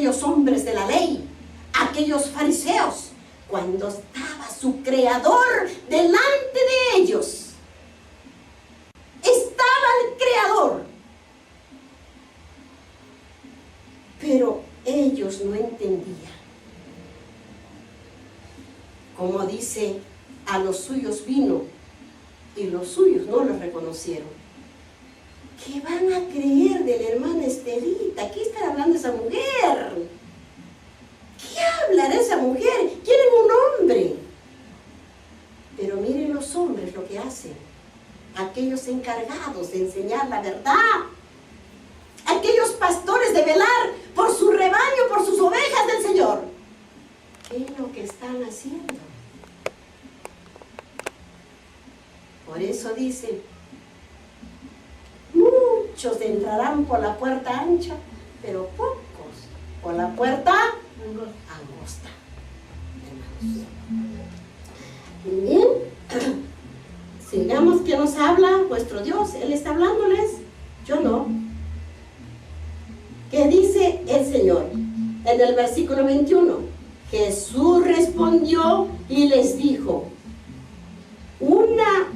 [SPEAKER 3] aquellos hombres de la ley, aquellos fariseos, cuando estaba su Creador delante de ellos. Estaba el Creador. Pero ellos no entendían. Como dice, a los suyos vino y los suyos no los reconocieron. ¿Qué van a creer de la hermana Estelita? ¿Qué está hablando esa mujer? ¿Qué hablará esa mujer? Quieren un hombre. Pero miren los hombres lo que hacen. Aquellos encargados de enseñar la verdad. Aquellos pastores de velar por su rebaño, por sus ovejas del Señor. ¿Qué es lo que están haciendo? Por eso dice, muchos entrarán por la puerta ancha, pero pocos por la puerta angosta. Muy bien. Sigamos que nos habla vuestro Dios. Él está hablándoles, yo no. ¿Qué dice el Señor? En el versículo 21. Jesús respondió y les dijo, una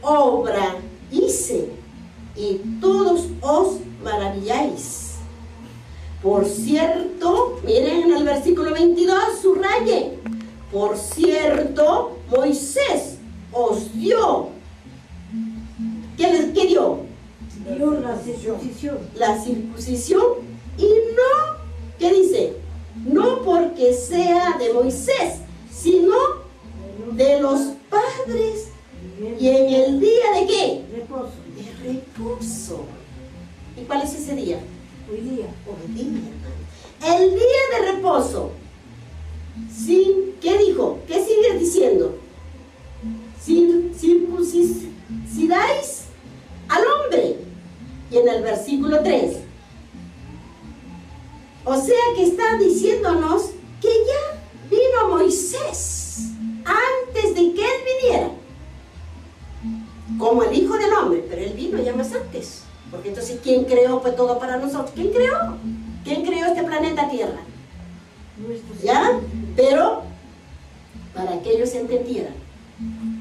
[SPEAKER 3] obra hice y todos os maravilláis. Por cierto, miren en el versículo 22, subraye. Por cierto, Moisés os dio. ¿Qué dio?
[SPEAKER 4] Dio la circuncisión.
[SPEAKER 3] La circuncisión. Y no, ¿qué dice? No porque sea de Moisés, sino de los padres. ¿Y en el día de qué?
[SPEAKER 4] Reposo.
[SPEAKER 3] De reposo. ¿Y cuál es ese día?
[SPEAKER 4] Hoy día.
[SPEAKER 3] Hoy día, hermano. El día de reposo. ¿Sí? ¿Qué dijo? ¿Qué sigue diciendo? Circuncidáis al hombre. Y en el versículo 3. O sea que está diciéndonos que ya vino Moisés antes de que él viniera. Como el Hijo del Hombre, pero él vino ya más antes. Porque entonces, ¿quién creó pues todo para nosotros? ¿Quién creó? ¿Quién creó este planeta Tierra? ¿Ya? Pero para que ellos entendieran,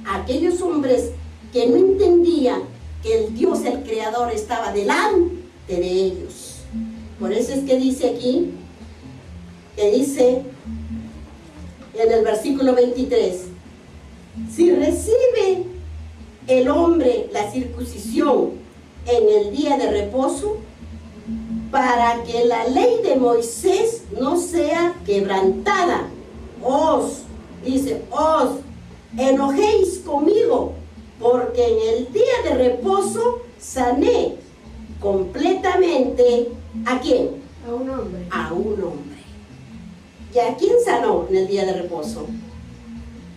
[SPEAKER 3] aquellos hombres que no entendían que el Dios, el Creador, estaba delante de ellos. Por eso es que dice aquí, que dice en el versículo 23, si recibe el hombre la circuncisión en el día de reposo, para que la ley de Moisés no sea quebrantada, dice, os enojéis conmigo, porque en el día de reposo sané completamente, ¿a quién?
[SPEAKER 4] A un hombre.
[SPEAKER 3] A un hombre. ¿Y a quién sanó en el día de reposo?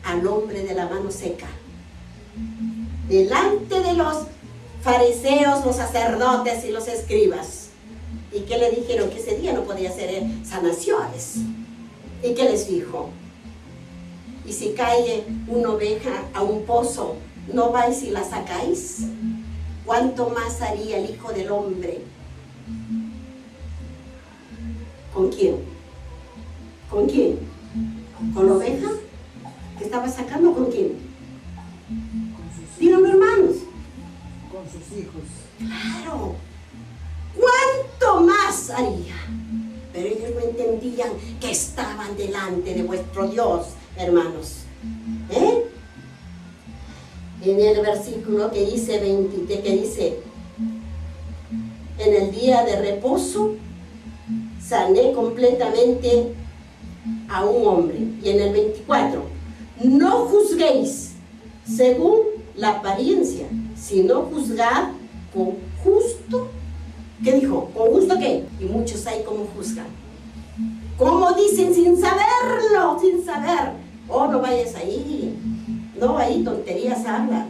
[SPEAKER 3] Al hombre de la mano seca. Delante de los fariseos, los sacerdotes y los escribas. ¿Y qué le dijeron? Que ese día no podía hacer sanaciones. ¿Y qué les dijo? Y si cae una oveja a un pozo, ¿no vais y la sacáis? ¿Cuánto más haría el Hijo del Hombre? ¿Con quién? ¿Con quién? ¿Con la oveja que estaba sacando? ¿Con quién? Díganme, hermanos.
[SPEAKER 4] Con sus hijos.
[SPEAKER 3] Claro. ¿Cuánto más haría? Pero ellos no entendían que estaban delante de vuestro Dios, hermanos. En el versículo que dice 20, que dice, en el día de reposo sané completamente a un hombre. Y en el 24, no juzguéis según la apariencia, sino juzgad con justo. ¿Qué dijo? ¿Con justo qué? Y muchos hay como juzgan. ¿Cómo dicen sin saberlo? Sin saber. Oh, no vayas ahí. No, ahí tonterías habla.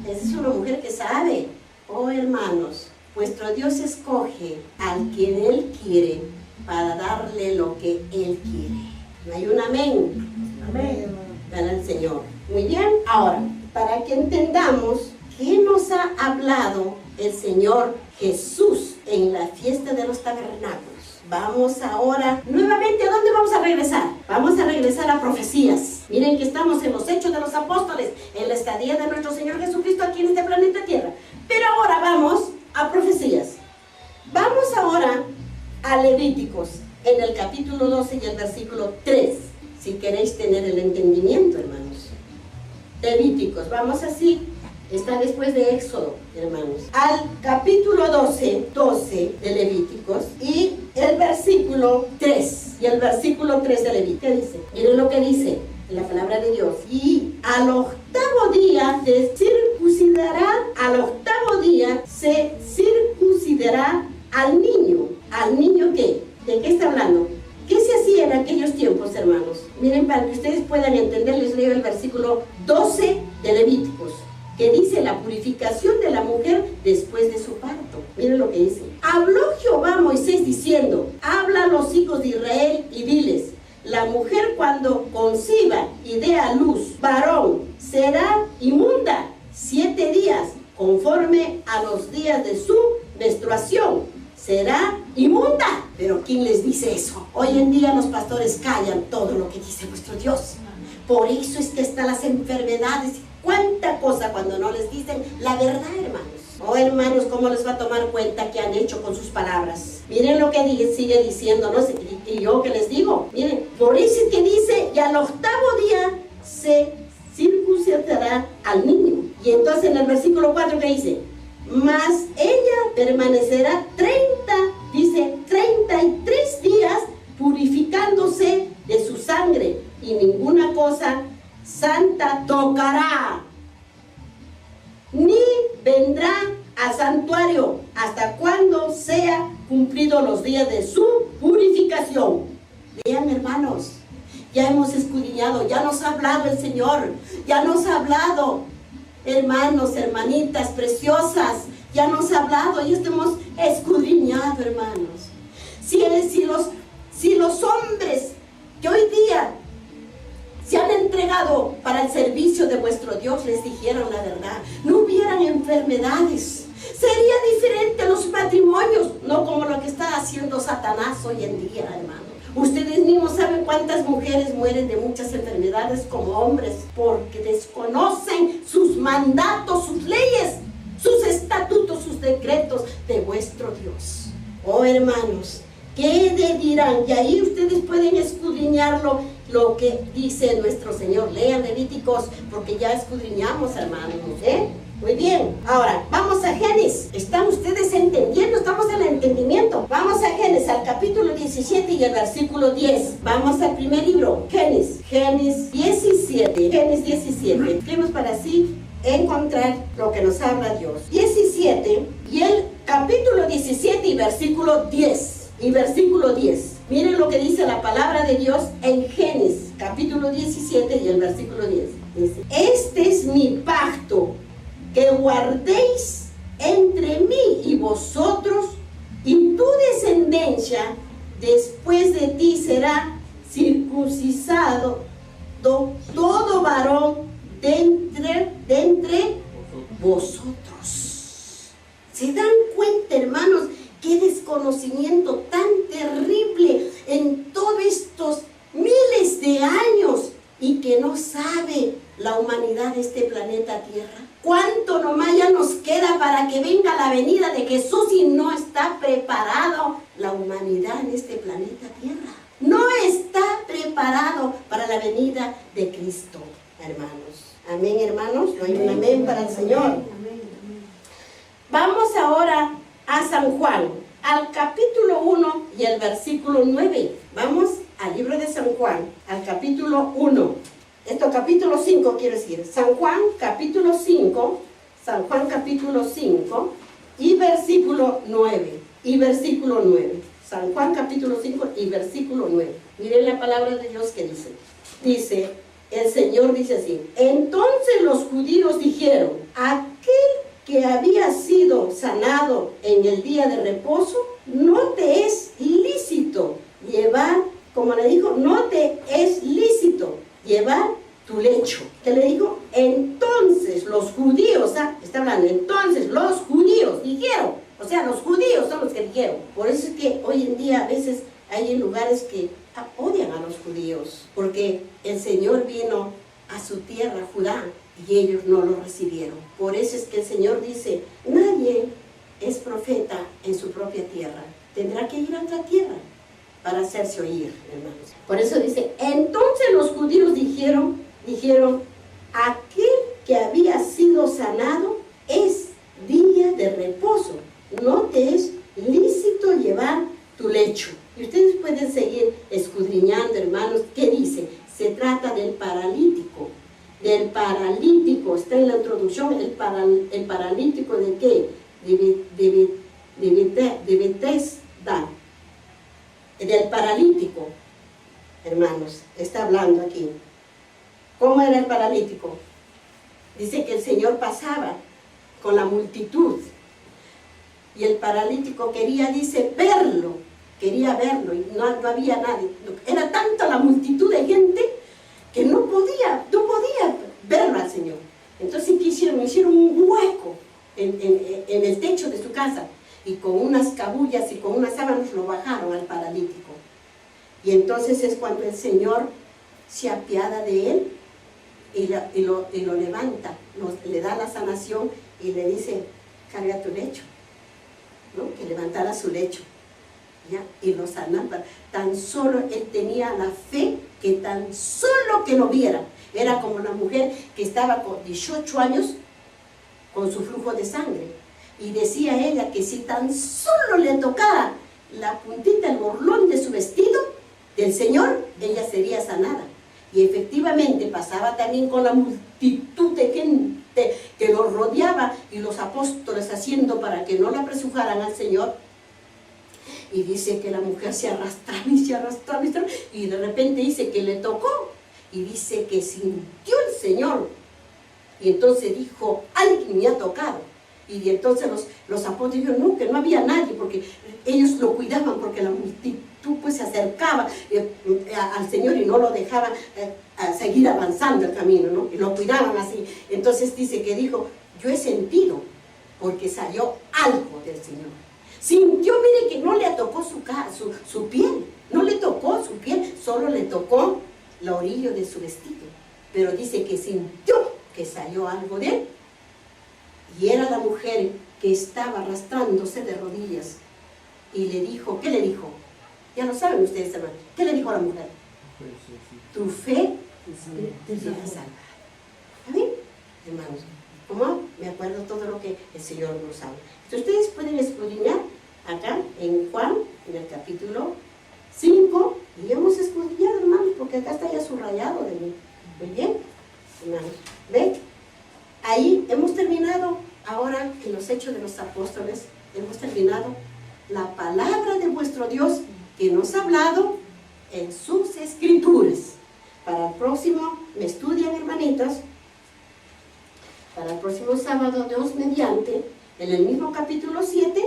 [SPEAKER 3] Esa es una mujer que sabe. Oh, hermanos, vuestro Dios escoge al quien Él quiere para darle lo que Él quiere. ¿No hay un amén?
[SPEAKER 4] Amén.
[SPEAKER 3] Para el Señor. Muy bien. Ahora, para que entendamos qué nos ha hablado el Señor Jesús en la fiesta de los tabernáculos. Vamos ahora, nuevamente, ¿a dónde vamos a regresar? Vamos a regresar a profecías. Miren que estamos en los Hechos de los Apóstoles, en la estadía de nuestro Señor Jesucristo aquí en este planeta Tierra. Pero ahora vamos a profecías. Vamos ahora a Levíticos, en el capítulo 12 y el versículo 3, si queréis tener el entendimiento, hermanos. Levíticos, vamos así. Está después de Éxodo, hermanos. Al capítulo 12 de Levíticos y el versículo 3. Y el versículo 3 de Levíticos. ¿Qué dice? Miren lo que dice en la palabra de Dios. Y al octavo día se circuncidará, al octavo día se circuncidará al niño. ¿Al niño qué? ¿De qué está hablando? ¿Qué se hacía en aquellos tiempos, hermanos? Miren, para que ustedes puedan entender, les leo el versículo 12 de Levíticos, que dice la purificación de la mujer después de su parto. Miren lo que dice. Habló Jehová a Moisés diciendo, habla a los hijos de Israel y diles, la mujer cuando conciba y dé a luz varón será inmunda 7 días, conforme a los días de su menstruación. Será inmunda. Pero ¿quién les dice eso? Hoy en día los pastores callan todo lo que dice nuestro Dios. Por eso es que están las enfermedades. Cuánta cosa cuando no les dicen la verdad, hermanos. Oh, hermanos, ¿cómo les va a tomar cuenta que han hecho con sus palabras? Miren lo que sigue diciendo, ¿no? Y yo que les digo, miren, por eso es que dice, y al octavo día se circuncidará al niño. Y entonces en el versículo 4 que dice, mas ella permanecerá 33 días purificándose de su sangre, y ninguna cosa santa tocará, ni vendrá al santuario hasta cuando sea cumplidos los días de su purificación. Vean, hermanos, ya hemos escudriñado, ya nos ha hablado el Señor, ya nos ha hablado, hermanos, hermanitas preciosas, ya nos ha hablado y hemos escudriñado, hermanos. Si los hombres que hoy día se han entregado para el servicio de vuestro Dios les dijeron la verdad, no hubieran enfermedades, sería diferente los matrimonios, no como lo que está haciendo Satanás hoy en día, hermano. Ustedes mismos saben cuántas mujeres mueren de muchas enfermedades como hombres porque desconocen sus mandatos, sus leyes, sus estatutos, sus decretos de vuestro Dios. Oh, hermanos, ¿qué dirán? Y ahí ustedes pueden escudriñarlo, lo que dice nuestro Señor. Lean Levíticos, porque ya escudriñamos, hermanos, ¿eh? Muy bien, ahora vamos a Génesis. ¿Están ustedes entendiendo? Estamos en el entendimiento. Vamos a Génesis, al capítulo 17 y el versículo 10. Vamos al primer libro, Génesis 17. Génesis 17. Vamos para así encontrar lo que nos habla Dios. 17 y el capítulo 17 y versículo 10. Y versículo 10. Miren lo que dice la palabra de Dios en Génesis, capítulo 17 y el versículo 10. Dice, este es mi pacto que guardéis entre mí y vosotros, y tu descendencia después de ti será circuncisado todo varón de entre vosotros. ¿Se dan cuenta, hermanos? Qué desconocimiento tan terrible en todos estos miles de años y que no sabe la humanidad de este planeta Tierra. ¿Cuánto nomás ya nos queda para que venga la venida de Jesús y no está preparado la humanidad en este planeta Tierra? No está preparado para la venida de Cristo, hermanos. Amén, hermanos. No hay un amén para el Señor. Vamos ahora a San Juan, al capítulo 1 y el versículo 9. Vamos al libro de San Juan, al capítulo 1. Esto capítulo 5 quiere decir. San Juan capítulo 5 y versículo 9. Y versículo 9. San Juan capítulo 5 y versículo 9. Miren la palabra de Dios que dice. Dice, el Señor dice así. Entonces los judíos dijeron, aquel que había sido sanado en el día de reposo, no te es lícito llevar, como le dijo, no te es lícito llevar tu lecho. ¿Qué le dijo? Entonces los judíos, está hablando, entonces los judíos dijeron, O sea, los judíos son los que eligieron. Por eso es que hoy en día a veces hay lugares que odian a los judíos, porque el Señor vino a su tierra, Judá, y ellos no lo recibieron. Por eso es que el Señor dice, nadie es profeta en su propia tierra. Tendrá que ir a otra tierra para hacerse oír, hermanos. Por eso dice, entonces los judíos dijeron, aquel que había sido sanado es día de reposo, no te es lícito llevar tu lecho. Y ustedes pueden seguir escudriñando, hermanos, ¿qué dice? Se trata del paralítico. Del paralítico, está en la introducción, el paralítico ¿de qué? De Betesda. Del paralítico, hermanos, está hablando aquí. ¿Cómo era el paralítico? Dice que el Señor pasaba con la multitud y el paralítico quería verlo y no había nadie. Era tanta la multitud de gente que no podía verlo al Señor. Entonces, ¿qué hicieron? Hicieron un hueco en el techo de su casa y con unas cabullas y con unas sábanas lo bajaron al paralítico. Y entonces es cuando el Señor se apiada de él y lo levanta, le da la sanación y le dice, carga tu lecho, ¿no? Que levantara su lecho, ¿ya? Y lo sanaba. Tan solo él tenía la fe que tan solo que lo viera. Era como una mujer que estaba con 18 años con su flujo de sangre. Y decía ella que si tan solo le tocara la puntita, el borlón de su vestido del Señor, ella sería sanada. Y efectivamente pasaba también con la multitud de gente que los rodeaba y los apóstoles haciendo para que no la apresujaran al Señor. Y dice que la mujer se arrastraba y de repente dice que le tocó y dice que sintió el Señor. Y entonces dijo, alguien me ha tocado. Y entonces los apóstoles dijeron, no, que no había nadie, porque ellos lo cuidaban, porque la multitud pues se acercaba al Señor y no lo dejaban a seguir avanzando el camino, ¿no? Y lo cuidaban así. Entonces dice que dijo, yo he sentido, porque salió algo del Señor. Sintió, mire, que no le tocó su piel, no le tocó su piel, solo le tocó la orilla de su vestido. Pero dice que sintió que salió algo de él. Y era la mujer que estaba arrastrándose de rodillas. Y le dijo, ¿qué le dijo? Ya lo saben ustedes, hermanos. ¿Qué le dijo a la mujer? Tu fe te ha salvado. ¿Está bien, hermanos? ¿Cómo? Me acuerdo todo lo que el Señor nos habla. Entonces, ustedes pueden escudriñar acá en Juan, en el capítulo 5. Y hemos escudriñado, hermanos, porque acá está ya subrayado de mí. Muy bien, hermanos. ¿Ven? Ahí hemos terminado, ahora en los Hechos de los Apóstoles, hemos terminado la palabra de vuestro Dios que nos ha hablado en sus escrituras. Para el próximo, me estudian, hermanitos, para el próximo sábado, Dios mediante, en el mismo capítulo 7,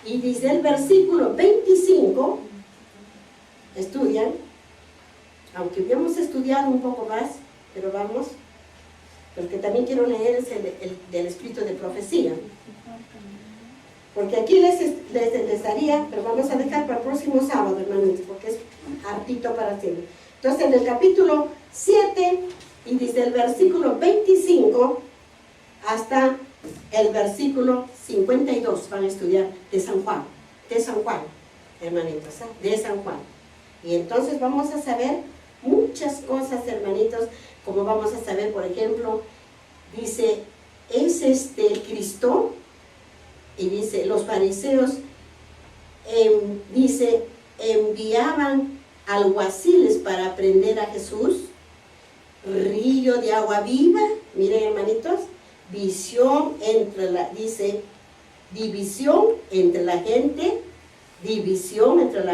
[SPEAKER 3] y dice el versículo 25, estudian, aunque habíamos estudiado un poco más, pero vamos, porque también quiero leer el del espíritu de profecía. Porque aquí les daría, pero vamos a dejar para el próximo sábado, hermanos, porque es hartito para hacerlo. Entonces, en el capítulo 7, y desde el versículo 25 hasta el versículo 52, van a estudiar de San Juan, hermanitos, de San Juan. Y entonces vamos a saber muchas cosas, hermanitos, como vamos a saber, por ejemplo, dice, ¿es el Cristo? Y dice, los fariseos, dice, enviaban alguaciles para prender a Jesús, río de agua viva, miren, hermanitos, división entre la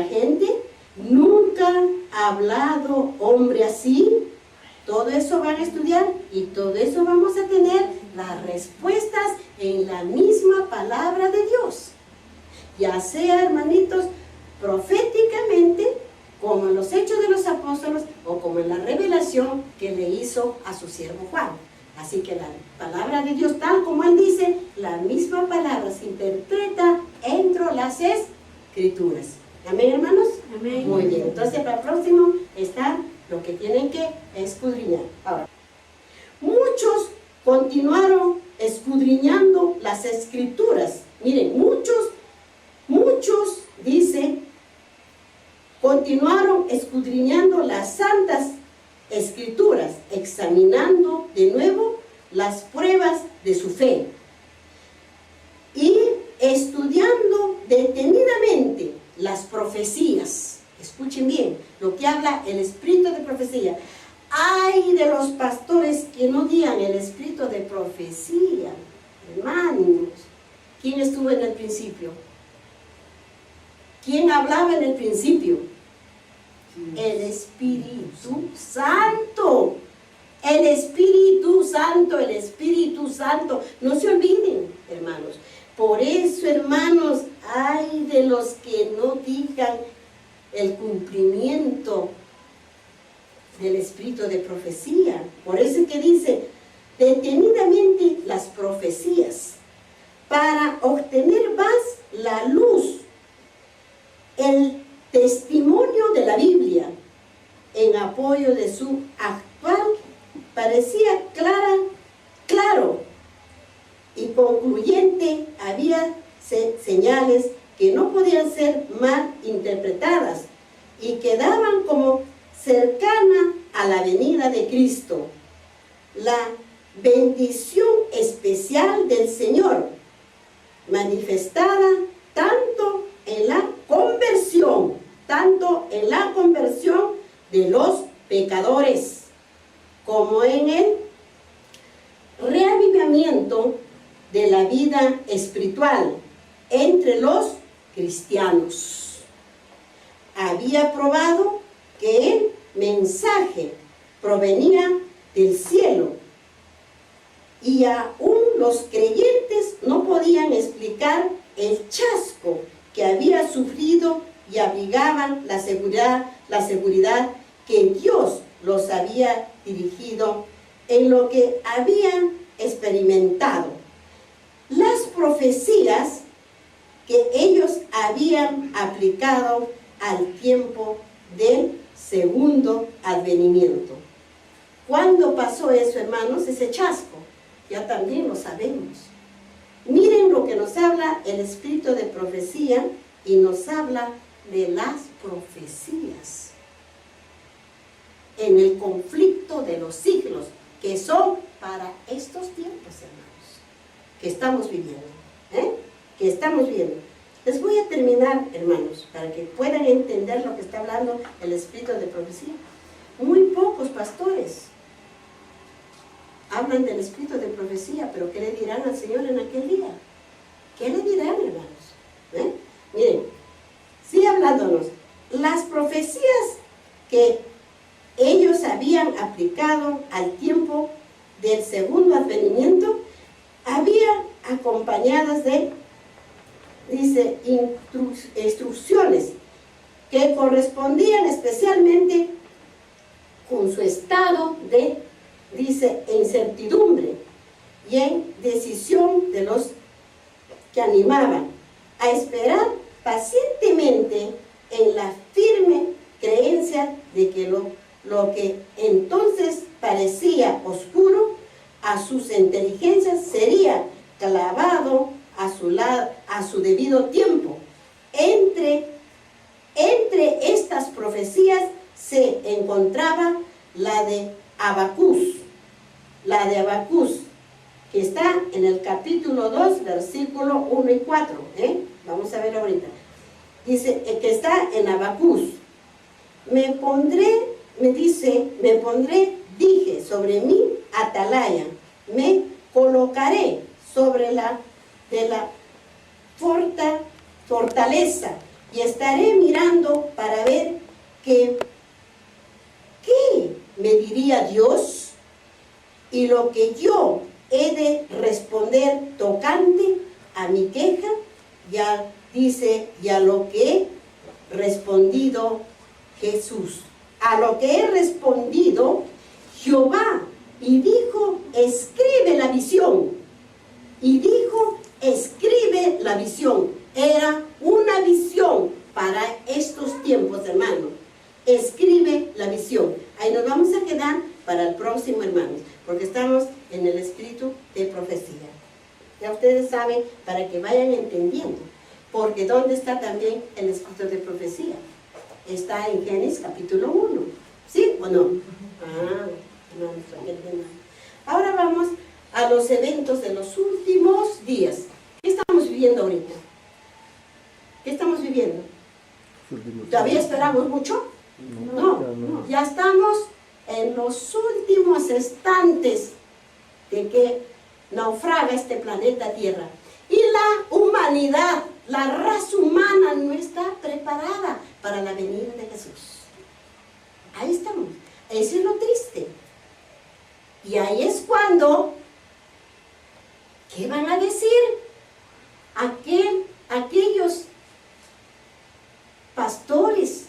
[SPEAKER 3] gente, nunca ha hablado hombre así. Todo eso van a estudiar y todo eso vamos a tener las respuestas en la misma palabra de Dios. Ya sea, hermanitos, proféticamente, como en los Hechos de los Apóstoles o como en la revelación que le hizo a su siervo Juan. Así que la palabra de Dios, tal como él dice, la misma palabra se interpreta escrituras. Amén, hermanos.
[SPEAKER 4] Amén.
[SPEAKER 3] Muy bien, entonces para el próximo está lo que tienen que escudriñar. Ahora, muchos continuaron escudriñando las escrituras. Miren, muchos, dice, continuaron escudriñando las santas escrituras, examinando de nuevo las pruebas de su fe y estudiando detenidamente las profecías. Escuchen bien lo que habla el espíritu de profecía. Ay de los pastores que no digan el espíritu de profecía. Hermanos, ¿quién estuvo en el principio? ¿Quién hablaba en el principio? El Espíritu Santo. El Espíritu Santo, el Espíritu Santo. No se olviden, hermanos. Por eso, hermanos, ay de los que no digan el cumplimiento del espíritu de profecía. Por eso que dice, detenidamente las profecías, para obtener más la luz, el testimonio de la Biblia, en apoyo de su actual, parecía claro y concluyente. Había señales que no podían ser mal interpretadas y quedaban como cercana a la venida de Cristo. La bendición especial del Señor, manifestada tanto en la conversión de los pecadores, como en el reavivamiento de la vida espiritual entre los cristianos. Había probado que el mensaje provenía del cielo y aún los creyentes no podían explicar el chasco que había sufrido y abrigaban la seguridad que Dios los había dirigido en lo que habían experimentado. Las profecías que ellos habían aplicado al tiempo del segundo advenimiento. ¿Cuándo pasó eso, hermanos? Ese chasco. Ya también lo sabemos. Miren lo que nos habla el espíritu de profecía y nos habla de las profecías en el conflicto de los siglos, que son para estos tiempos, hermanos, que estamos viviendo, que estamos viviendo. Les voy a terminar, hermanos, para que puedan entender lo que está hablando el espíritu de profecía. Muy pocos pastores hablan del espíritu de profecía, pero ¿qué le dirán al Señor en aquel día? ¿Qué le dirán, hermanos? Miren, sigue hablándonos. Las profecías que ellos habían aplicado al tiempo del segundo advenimiento habían acompañadas de, dice, instrucciones que correspondían especialmente con su estado de, dice, incertidumbre y en decisión de los que animaban a esperar pacientemente en la firme creencia de que lo que entonces parecía oscuro a sus inteligencias sería clavado a su debido tiempo. Entre estas profecías se encontraba la de Abacús, que está en el capítulo 2, versículo 1 y 4. Vamos a ver ahorita. Dice que está en Abacús. Me pondré, dije, sobre mi atalaya, me colocaré sobre de la fortaleza y estaré mirando para ver qué me diría Dios y lo que yo he de responder tocante a mi queja, ya dice, y a lo que he respondido Jesús. A lo que he respondido Jehová, y dijo, escribe la visión. Y dijo, escribe la visión. Era una visión para estos tiempos, hermano. Escribe la visión. Ahí nos vamos a quedar para el próximo, hermanos, porque estamos en el espíritu de profecía. Ya ustedes saben, para que vayan entendiendo, porque ¿dónde está también el espíritu de profecía? Está en Génesis capítulo 1, ¿sí o no? Ahora vamos a los eventos de los últimos días. ¿Qué estamos viviendo ahorita? ¿Qué estamos viviendo? ¿Todavía esperamos mucho? No, ya estamos en los últimos instantes de que naufraga este planeta Tierra. Y la humanidad, la raza humana no está preparada para la venida de Jesús. Ahí estamos. Eso es lo triste. Y ahí es cuando, ¿qué van a decir? Aquellos pastores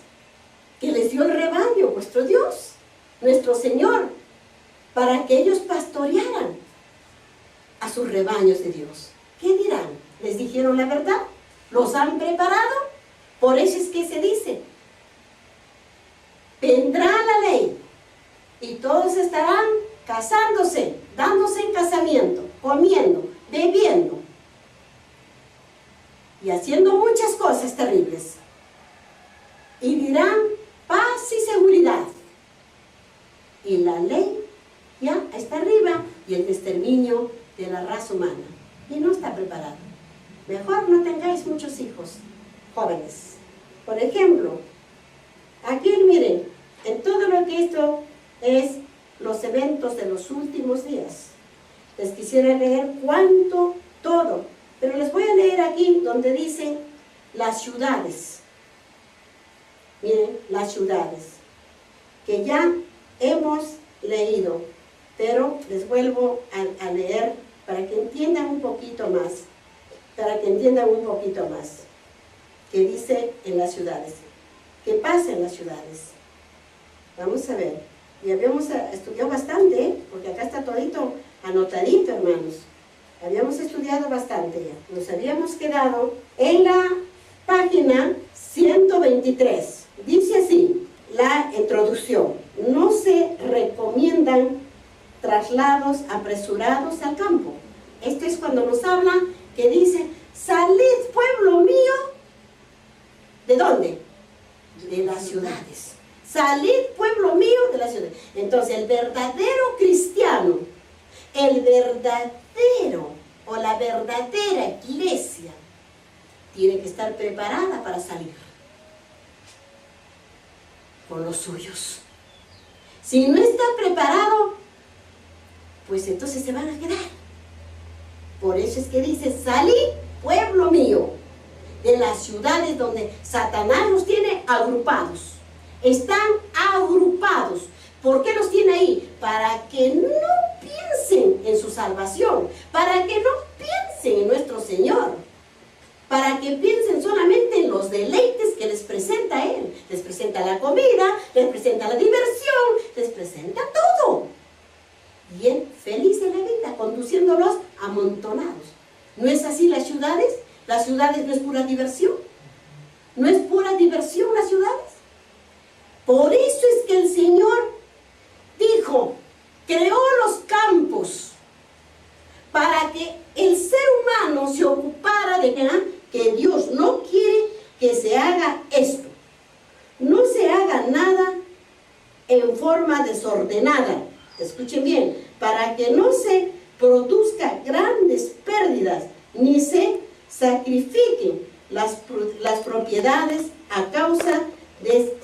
[SPEAKER 3] que les dio el rebaño, vuestro Dios, nuestro Señor, para que ellos pastorearan a sus rebaños de Dios. ¿Qué dirán? ¿Les dijeron la verdad? ¿Los han preparado? Por eso es que se dice, vendrá la ley y todos estarán casándose, dándose en casamiento, comiendo, bebiendo y haciendo muchas cosas terribles. Y dirán paz y seguridad. Y la ley ya está arriba y el exterminio de la raza humana. Y no está preparado. Mejor no tengáis muchos hijos jóvenes. Por ejemplo, aquí miren, en todo lo que esto es los eventos de los últimos días. Les quisiera leer cuánto, todo. Pero les voy a leer aquí donde dicen las ciudades. Miren, las ciudades, que ya hemos leído, pero les vuelvo a leer para que entiendan un poquito más, que dice en las ciudades, ¿qué pasa en las ciudades? Vamos a ver, y habíamos estudiado bastante, porque acá está todito anotadito, hermanos, habíamos estudiado bastante ya, nos habíamos quedado en la página 123. Dice así, la introducción: no se recomiendan traslados apresurados al campo. Esto es cuando nos habla que dice, salid pueblo mío, ¿de dónde? De las ciudades. Salid pueblo mío de las ciudades. Entonces el verdadero cristiano, el verdadero o la verdadera iglesia tiene que estar preparada para salir con los suyos. Si no está preparado, pues entonces se van a quedar. Por eso es que dice, salid pueblo mío de las ciudades donde Satanás los tiene agrupados. Están agrupados. ¿Por qué los tiene ahí? Para que no piensen en su salvación, para que no piensen en nuestro Señor, para que piensen solamente en los deleites que les presenta Él. Les presenta la comida, les presenta la diversión, les presenta todo. Bien feliz en la vida, conduciéndolos amontonados. ¿No es así las ciudades? ¿Las ciudades no es pura diversión? ¿No es pura diversión las ciudades? Por eso es que el Señor dijo, creó los campos para que el ser humano se ocupara de que Dios no quiere que se haga esto. No se haga nada en forma desordenada. Escuchen bien, para que no se produzcan grandes pérdidas, ni se sacrifiquen las propiedades a causa de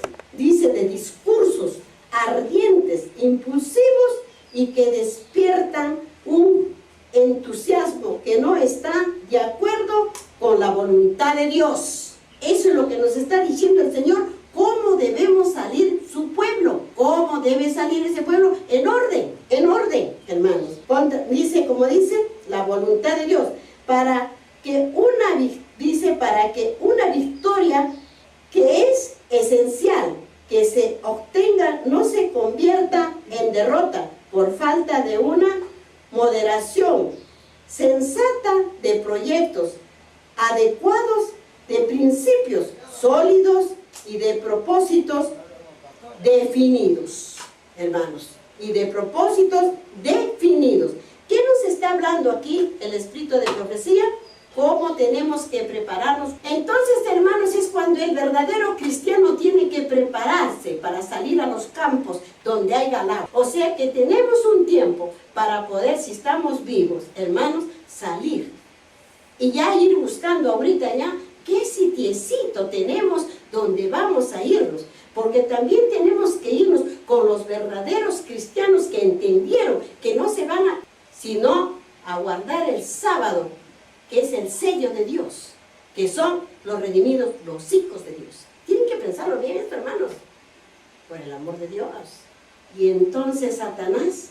[SPEAKER 3] discursos ardientes, impulsivos y que despiertan un entusiasmo que no está de acuerdo con la voluntad de Dios. Eso es lo que nos está diciendo el Señor, cómo debemos salir su pueblo, cómo debe salir ese pueblo en orden, hermanos. Dice, como dice, la voluntad de Dios, para que una victoria que es esencial, que se obtenga, no se convierta en derrota por falta de una moderación sensata de proyectos adecuados de principios sólidos y de propósitos definidos, hermanos, y de propósitos definidos. ¿Qué nos está hablando aquí el Espíritu de Profecía? ¿Cómo tenemos que prepararnos? Entonces, hermanos, es cuando el verdadero cristiano tiene que prepararse para salir a los campos donde hay ganado. O sea que tenemos un tiempo para poder, si estamos vivos, hermanos, salir. Y ya ir buscando ahorita ya qué sitiecito tenemos donde vamos a irnos. Porque también tenemos que irnos con los verdaderos cristianos que entendieron que no se van a, sino a guardar el sábado, que es el sello de Dios, que son los redimidos, los hijos de Dios. Tienen que pensarlo bien esto, hermanos, por el amor de Dios. Y entonces Satanás,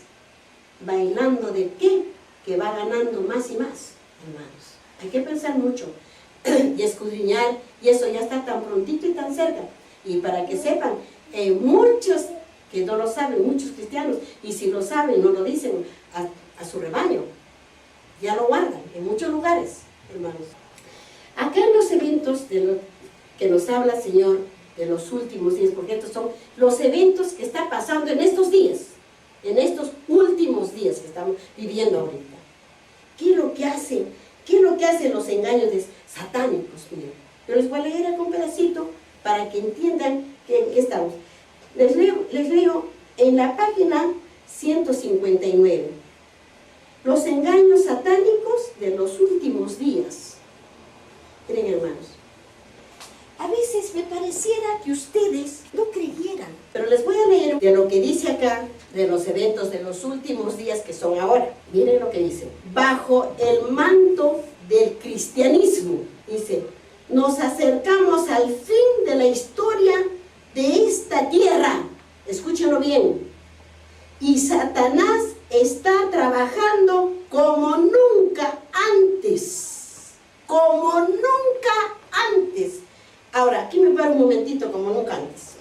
[SPEAKER 3] bailando de qué, que va ganando más y más, hermanos. Hay que pensar mucho y escudriñar, y eso ya está tan prontito y tan cerca. Y para que sepan, muchos que no lo saben, muchos cristianos, y si lo saben, no lo dicen a su rebaño, ya lo guardan en muchos lugares, hermanos. Acá en los eventos de lo que nos habla el Señor de los últimos días, porque estos son los eventos que están pasando en estos días, en estos últimos días que estamos viviendo ahorita. ¿Qué es lo que hace? ¿Qué es lo que hacen los engaños satánicos? Miren, yo les voy a leer acá un pedacito para que entiendan en qué estamos. Les leo en la página 159. Los engaños satánicos de los últimos días. Miren, hermanos, a veces me pareciera que ustedes no creyeran, pero les voy a leer de lo que dice acá, de los eventos de los últimos días que son ahora. Miren lo que dice. Bajo el manto del cristianismo, dice, nos acercamos al fin de la historia de esta tierra. Escúchenlo bien. Y Satanás está trabajando como nunca antes. Como nunca antes. Ahora, aquí me paro un momentito, como nunca antes.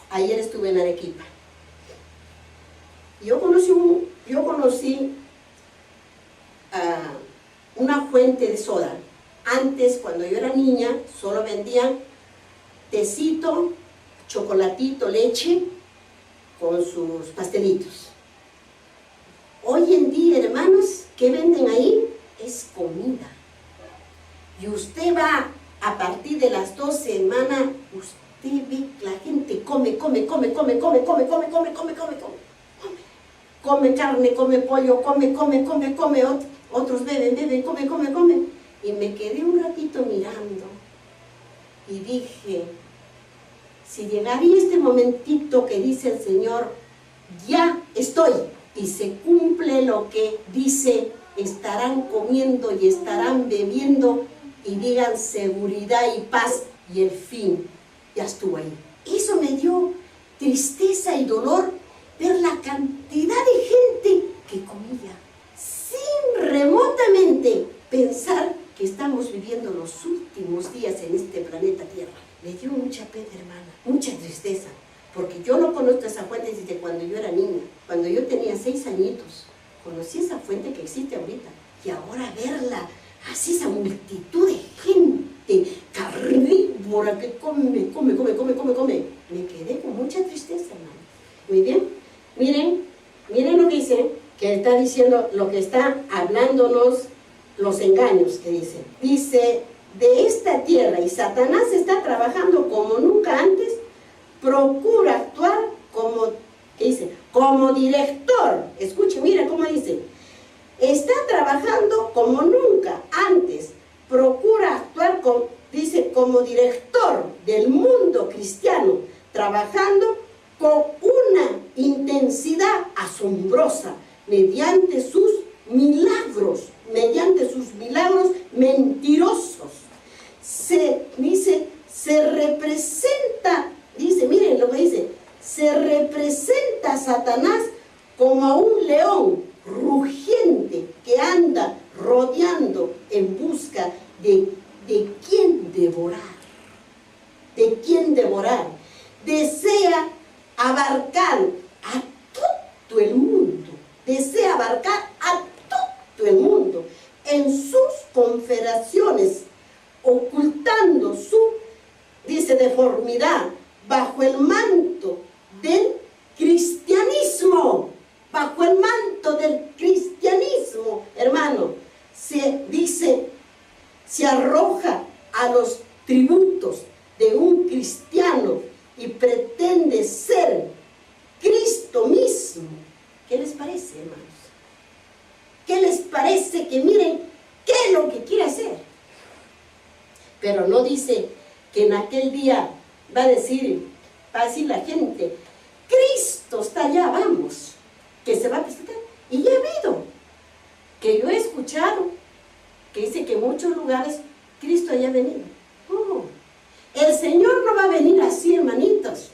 [SPEAKER 3] Ayer estuve en Arequipa. Yo conocí una fuente de soda. Antes, cuando yo era niña, solo vendían tecito, chocolatito, leche, con sus pastelitos. Hoy en día, hermanos, ¿qué venden ahí? Es comida. Y usted va a partir de las 2 semanas, usted ve que la gente come carne, come pollo, come, otros beben, come. Y me quedé un ratito mirando y dije, si llegaría este momentito que dice el Señor, ya estoy, y se cumple lo que dice, estarán comiendo y estarán bebiendo, y digan seguridad y paz, y el fin ya estuvo ahí. Eso me dio tristeza y dolor, ver la cantidad de gente que comía, sin remotamente pensar que estamos viviendo los últimos días en este planeta Tierra. Me dio mucha pena, hermana, mucha tristeza, porque yo no conozco esa fuente desde cuando yo era niña. Cuando yo tenía 6 añitos, conocí esa fuente que existe ahorita. Y ahora verla, así esa multitud de gente carnívora que come. Me quedé con mucha tristeza, hermano. Muy bien, miren lo que dice, que está diciendo, lo que está hablándonos, los engaños que dice. Dice, de esta tierra, y Satanás está trabajando como nunca antes, procura actuar como, ¿qué dice? Como director. Escuche, mira cómo dice. Está trabajando como nunca antes, procura actuar como director del mundo cristiano, trabajando con una intensidad asombrosa mediante sus milagros mentirosos. Se representa, dice, miren lo que dice, se representa a Satanás como a un león rugiente que anda rodeando en busca de quién devorar. De quién devorar. Desea abarcar a todo el mundo. Desea abarcar a todo el mundo en sus confederaciones ocultando su, dice, deformidad bajo el manto del cristianismo. Bajo el manto del cristianismo, hermano, se dice, se arroja a los tributos de un cristiano y pretende ser Cristo mismo. ¿Qué les parece, hermanos? ¿Qué les parece? Que miren qué es lo que quiere hacer. Pero no dice que en aquel día va a decir la gente, Cristo está allá, vamos, que se va a presentar. Y ya ha habido, que yo he escuchado, que dice que en muchos lugares Cristo haya venido. Oh, el Señor no va a venir así, hermanitos.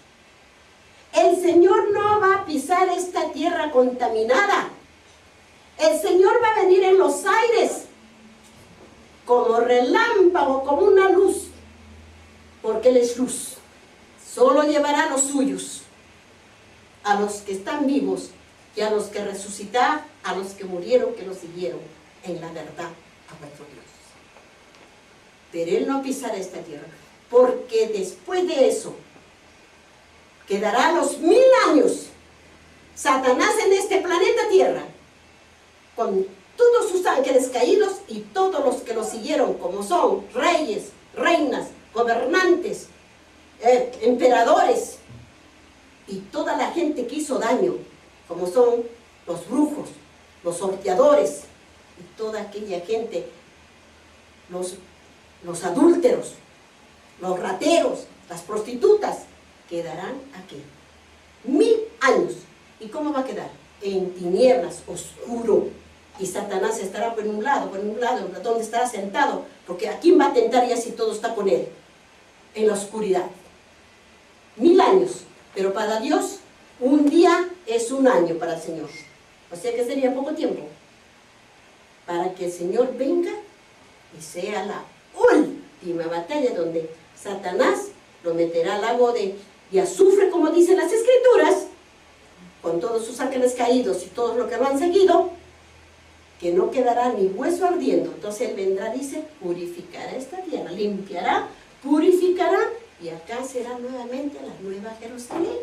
[SPEAKER 3] El Señor no va a pisar esta tierra contaminada. El Señor va a venir en los aires, como relámpago, como una luz, porque Él es luz. Solo llevará a los suyos, a los que están vivos y a los que resucitaron, a los que murieron, que lo siguieron en la verdad a vuestro Dios. Pero Él no pisará esta tierra, porque después de eso quedará los 1000 años Satanás en este planeta Tierra, con todos sus ángeles caídos y todos los que lo siguieron, como son reyes, reinas, gobernantes, emperadores, y toda la gente que hizo daño, como son los brujos, los sorteadores, y toda aquella gente, los adúlteros, los rateros, las prostitutas, quedarán aquí 1000 años. ¿Y cómo va a quedar? En tinieblas, oscuro. Y Satanás estará por un lado, donde estará sentado, porque ¿a quién va a tentar ya si todo está con él? En la oscuridad. 1000 años, pero para Dios un día es un año para el Señor. O sea que sería poco tiempo para que el Señor venga y sea la última batalla donde Satanás lo meterá al lago de azufre, como dicen las Escrituras, con todos sus ángeles caídos y todos los que lo han seguido, que no quedará ni hueso ardiendo. Entonces Él vendrá, dice, purificará esta tierra, limpiará, purificará, y acá será nuevamente la nueva Jerusalén,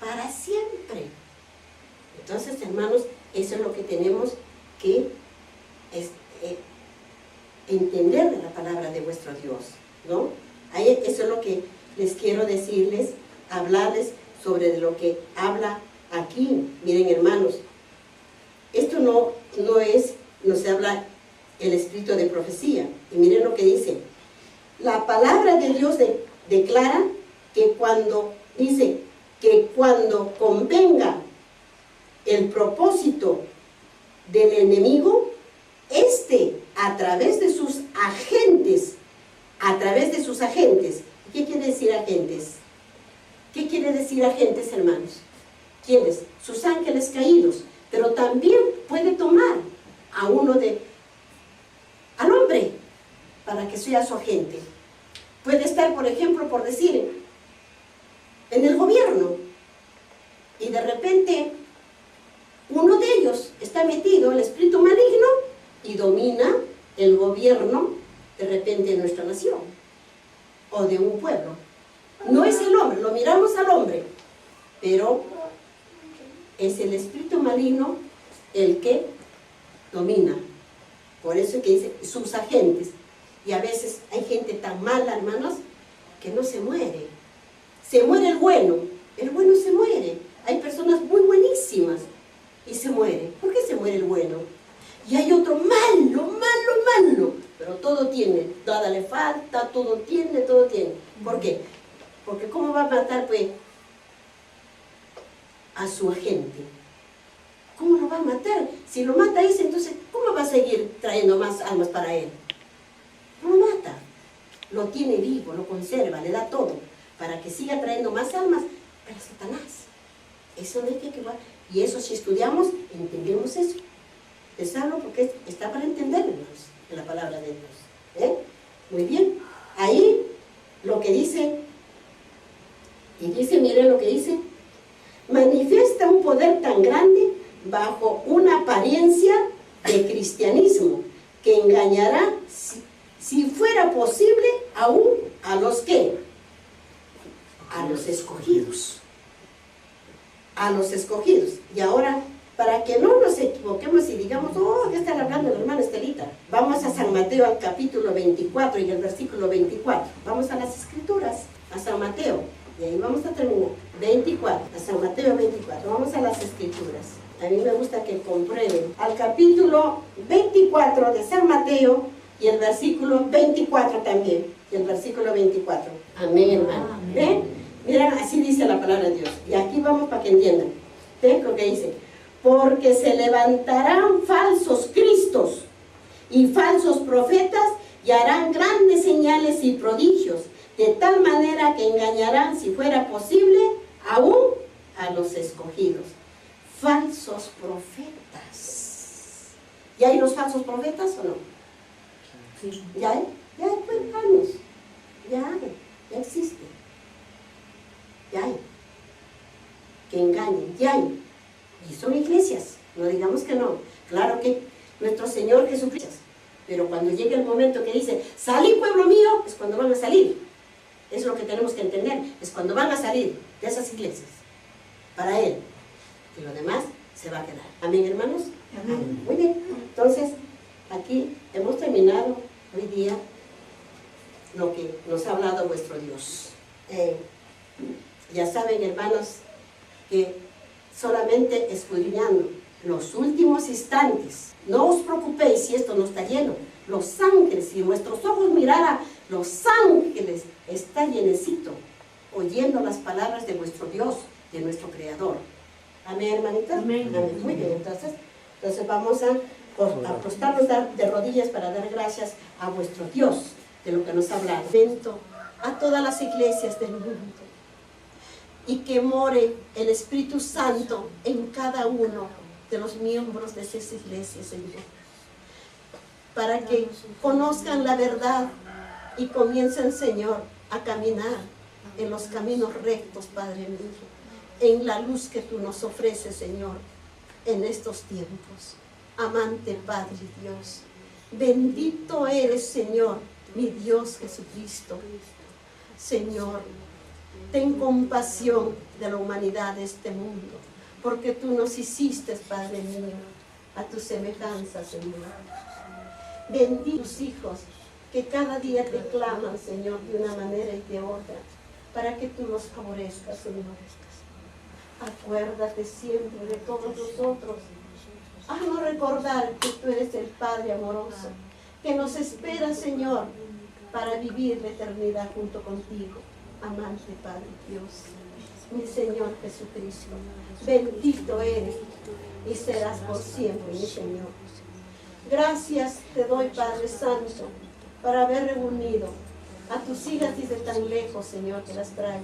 [SPEAKER 3] para siempre. Entonces, hermanos, eso es lo que tenemos que entender de la palabra de vuestro Dios, ¿no? Eso es lo que les quiero decirles, hablarles sobre lo que habla aquí. Miren, hermanos, esto no se habla el espíritu de profecía. Y miren lo que dice. La palabra de Dios declara que cuando convenga el propósito del enemigo, a través de sus agentes, ¿qué quiere decir agentes? ¿Qué quiere decir agentes, hermanos? ¿Quiénes? Sus ángeles caídos. Pero también puede tomar al hombre, para que sea su agente. Puede estar, por ejemplo, por decir, en el gobierno, y de repente uno de ellos está metido, el espíritu maligno, y domina el gobierno de repente de nuestra nación, o de un pueblo. No es el hombre, lo miramos al hombre, pero es el espíritu maligno el que domina. Por eso es que dice sus agentes. Y a veces hay gente tan mala, hermanos, que no se muere. Se muere el bueno se muere. Hay personas muy buenísimas y se muere. ¿Por qué se muere el bueno? Y hay otro malo, pero todo tiene, nada le falta, todo tiene. ¿Por qué? Porque ¿cómo va a matar, pues, a su agente? ¿Cómo lo va a matar? Si lo mata ese, entonces, ¿cómo va a seguir trayendo más almas para él? No lo mata, lo tiene vivo, lo conserva, le da todo, para que siga trayendo más almas para Satanás. Eso no hay que va. Y eso, si estudiamos, entendemos eso. Les hablo porque está para entendernos en la palabra de Dios. Muy bien. Ahí lo que dice, miren lo que dice, manifiesta un poder tan grande bajo una apariencia de cristianismo que engañará si fuera posible, aún a los que, a los escogidos. A los escogidos. Y ahora, para que no nos equivoquemos y digamos, oh, ¿qué está hablando la hermana Estelita? Vamos a San Mateo al capítulo 24 y el versículo 24. Vamos a las escrituras, a San Mateo. Y ahí vamos a terminar. 24, a San Mateo 24. Vamos a las escrituras. A mí me gusta que comprueben. Al capítulo 24 de San Mateo y el versículo 24 también. Y el versículo 24. Amén, hermano. ¿Ven? Miren, así dice la palabra de Dios. Y aquí vamos para que entiendan. ¿Ven lo que dice? Porque se levantarán falsos cristos y falsos profetas y harán grandes señales y prodigios, de tal manera que engañarán, si fuera posible, aún a los escogidos. Falsos profetas. ¿Ya hay los falsos profetas o no?
[SPEAKER 4] Sí.
[SPEAKER 3] ¿Ya hay? Ya hay, pues, hermanos. Ya existe. Ya hay. Que engañen, ya hay. Y son iglesias, no digamos que no. Claro que nuestro Señor Jesucristo. Pero cuando llegue el momento que dice, salid pueblo mío, es cuando van a salir. Es lo que tenemos que entender, es cuando van a salir de esas iglesias, para Él. Y lo demás se va a quedar. Amén, hermanos.
[SPEAKER 4] Amén.
[SPEAKER 3] Muy bien. Entonces, aquí hemos terminado hoy día lo que nos ha hablado vuestro Dios. Ya saben, hermanos, que solamente escudriñando los últimos instantes, no os preocupéis si esto no está lleno. Los ángeles, si nuestros ojos mirara, los ángeles está llenecito, oyendo las palabras de vuestro Dios, de nuestro Creador. Amén, hermanita.
[SPEAKER 4] Amén.
[SPEAKER 3] Amén. Muy bien, entonces vamos a acostarnos de rodillas para dar gracias a vuestro Dios de lo que nos ha hablado. Bendito a todas las iglesias del mundo, y que more el Espíritu Santo en cada uno de los miembros de esas iglesias, Señor, para que conozcan la verdad y comiencen, Señor, a caminar en los caminos rectos, Padre mío, en la luz que tú nos ofreces, Señor, en estos tiempos. Amante Padre Dios, bendito eres, Señor, mi Dios Jesucristo. Señor, ten compasión de la humanidad de este mundo, porque tú nos hiciste, Padre mío, a tu semejanza, Señor. Bendito tus hijos, que cada día te claman, Señor, de una manera y de otra, para que tú nos favorezcas, Señor. Acuérdate siempre de todos nosotros. Haznos recordar que tú eres el Padre amoroso, que nos espera, Señor, para vivir la eternidad junto contigo. Amante Padre Dios, mi Señor Jesucristo, bendito eres y serás por siempre, mi Señor. Gracias te doy, Padre Santo, por haber reunido a tus hijas desde tan lejos, Señor, que las traes.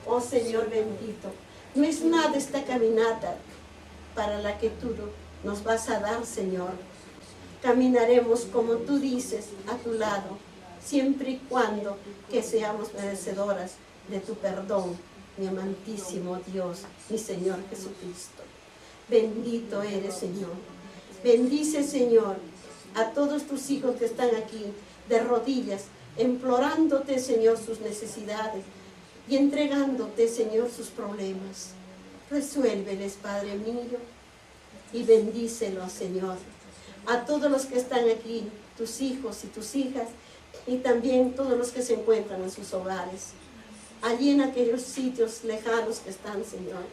[SPEAKER 3] Oh Señor bendito, no es nada esta caminata para la que tú nos vas a dar, Señor. Caminaremos como tú dices, a tu lado, siempre y cuando que seamos merecedoras de tu perdón, mi amantísimo Dios, mi Señor Jesucristo. Bendito eres, Señor. Bendice, Señor, a todos tus hijos que están aquí de rodillas, implorándote, Señor, sus necesidades y entregándote, Señor, sus problemas. Resuélveles, Padre mío, y bendícelos, Señor. A todos los que están aquí, tus hijos y tus hijas, y también todos los que se encuentran en sus hogares, allí en aquellos sitios lejanos que están, Señor.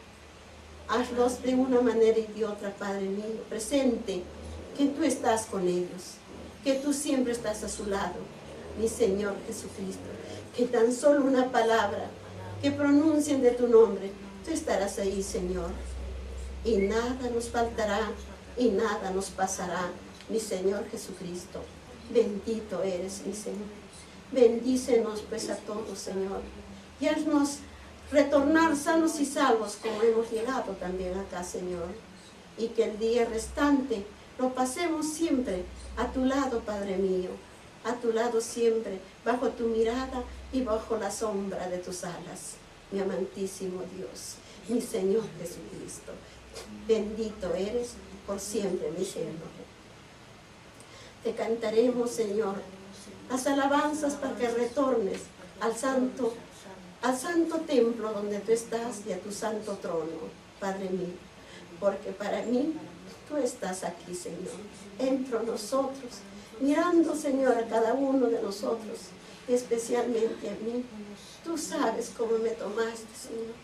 [SPEAKER 3] Hazlos de una manera y de otra, Padre mío, presente, que tú estás con ellos, que tú siempre estás a su lado, mi Señor Jesucristo, que tan solo una palabra que pronuncien de tu nombre, tú estarás ahí, Señor, y nada nos faltará y nada nos pasará, mi Señor Jesucristo. Bendito eres, mi Señor. Bendícenos pues a todos, Señor, y haznos retornar sanos y salvos como hemos llegado también acá, Señor, y que el día restante lo pasemos siempre a tu lado, Padre mío, a tu lado siempre, bajo tu mirada y bajo la sombra de tus alas, mi amantísimo Dios, mi Señor Jesucristo. Bendito eres por siempre, mi Señor.
[SPEAKER 1] Te cantaremos, Señor, las alabanzas para que retornes al santo templo donde tú estás y a tu santo trono, Padre mío. Porque para mí, tú estás aquí, Señor, entre nosotros, mirando, Señor, a cada uno de nosotros, y especialmente a mí. Tú sabes cómo me tomaste, Señor.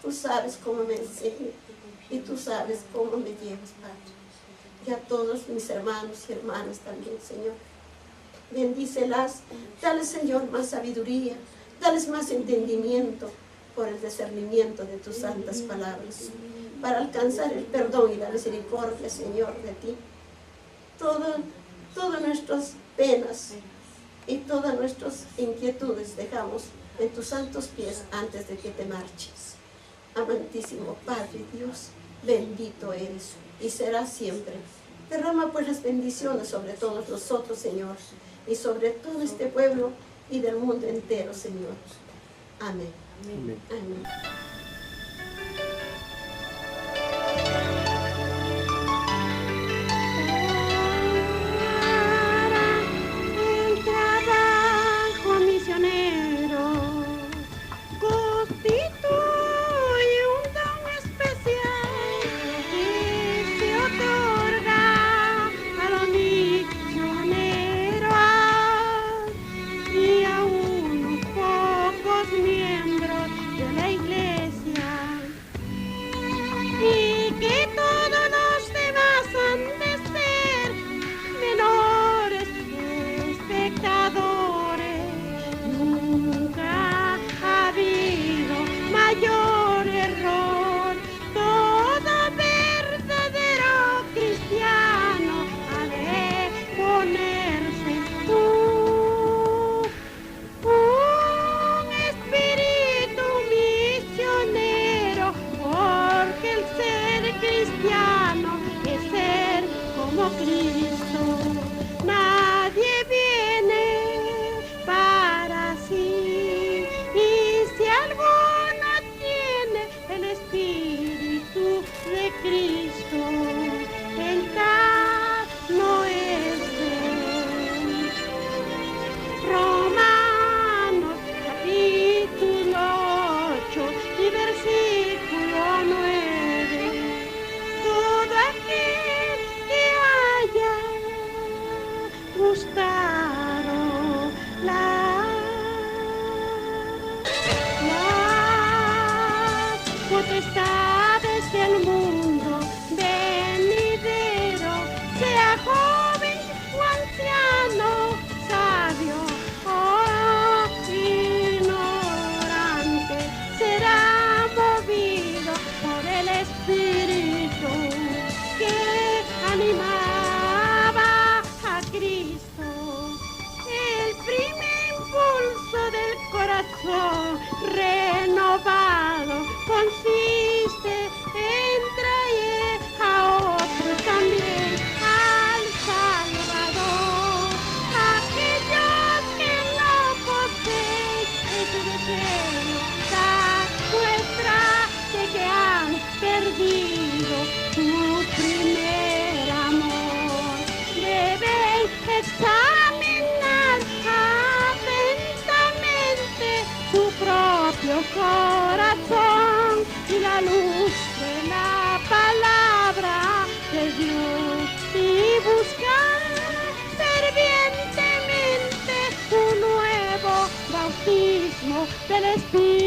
[SPEAKER 1] Tú sabes cómo me enseñas y tú sabes cómo me llevas, Padre. Y a todos mis hermanos y hermanas también, Señor. Bendícelas, dale, Señor, más sabiduría, dales más entendimiento por el discernimiento de tus santas palabras, para alcanzar el perdón y la misericordia, Señor, de ti. Todas nuestras penas y todas nuestras inquietudes dejamos en tus santos pies antes de que te marches. Amantísimo Padre Dios, bendito eres y serás siempre. Derrama pues las bendiciones sobre todos nosotros, Señor, y sobre todo este pueblo y del mundo entero, Señor. Amén.
[SPEAKER 2] Amén.
[SPEAKER 1] Amén.
[SPEAKER 5] El trabajo misionero constituye un don especial que se otorga a los misioneros y a unos pocos miembros de la iglesia, y que todos los demás han de ser menores espectadores. Nunca ha habido mayor error. Todo verdadero cristiano ha de ponerse un espíritu misionero, porque el ser cristiano es ser como Cristo. Nadie viene para sí, y si alguno tiene el espíritu de Cristo, el tal no es él. Romanos capítulo 8 y versículo 9. Todo aquel que haya gustado las potestades del mundo venidero, sea joven o anciano, sabio o ignorante, será movido por el Espíritu que animaba a Cristo. El primer impulso del corazón renovado consiste en traer a otros también al Salvador. Aquellos que lo poseen en su deseo da muestra de que han perdido su primer amor. Deben examinar atentamente su propio corazón y la luz de la palabra de Dios, y buscar fervientemente un nuevo bautismo del Espíritu.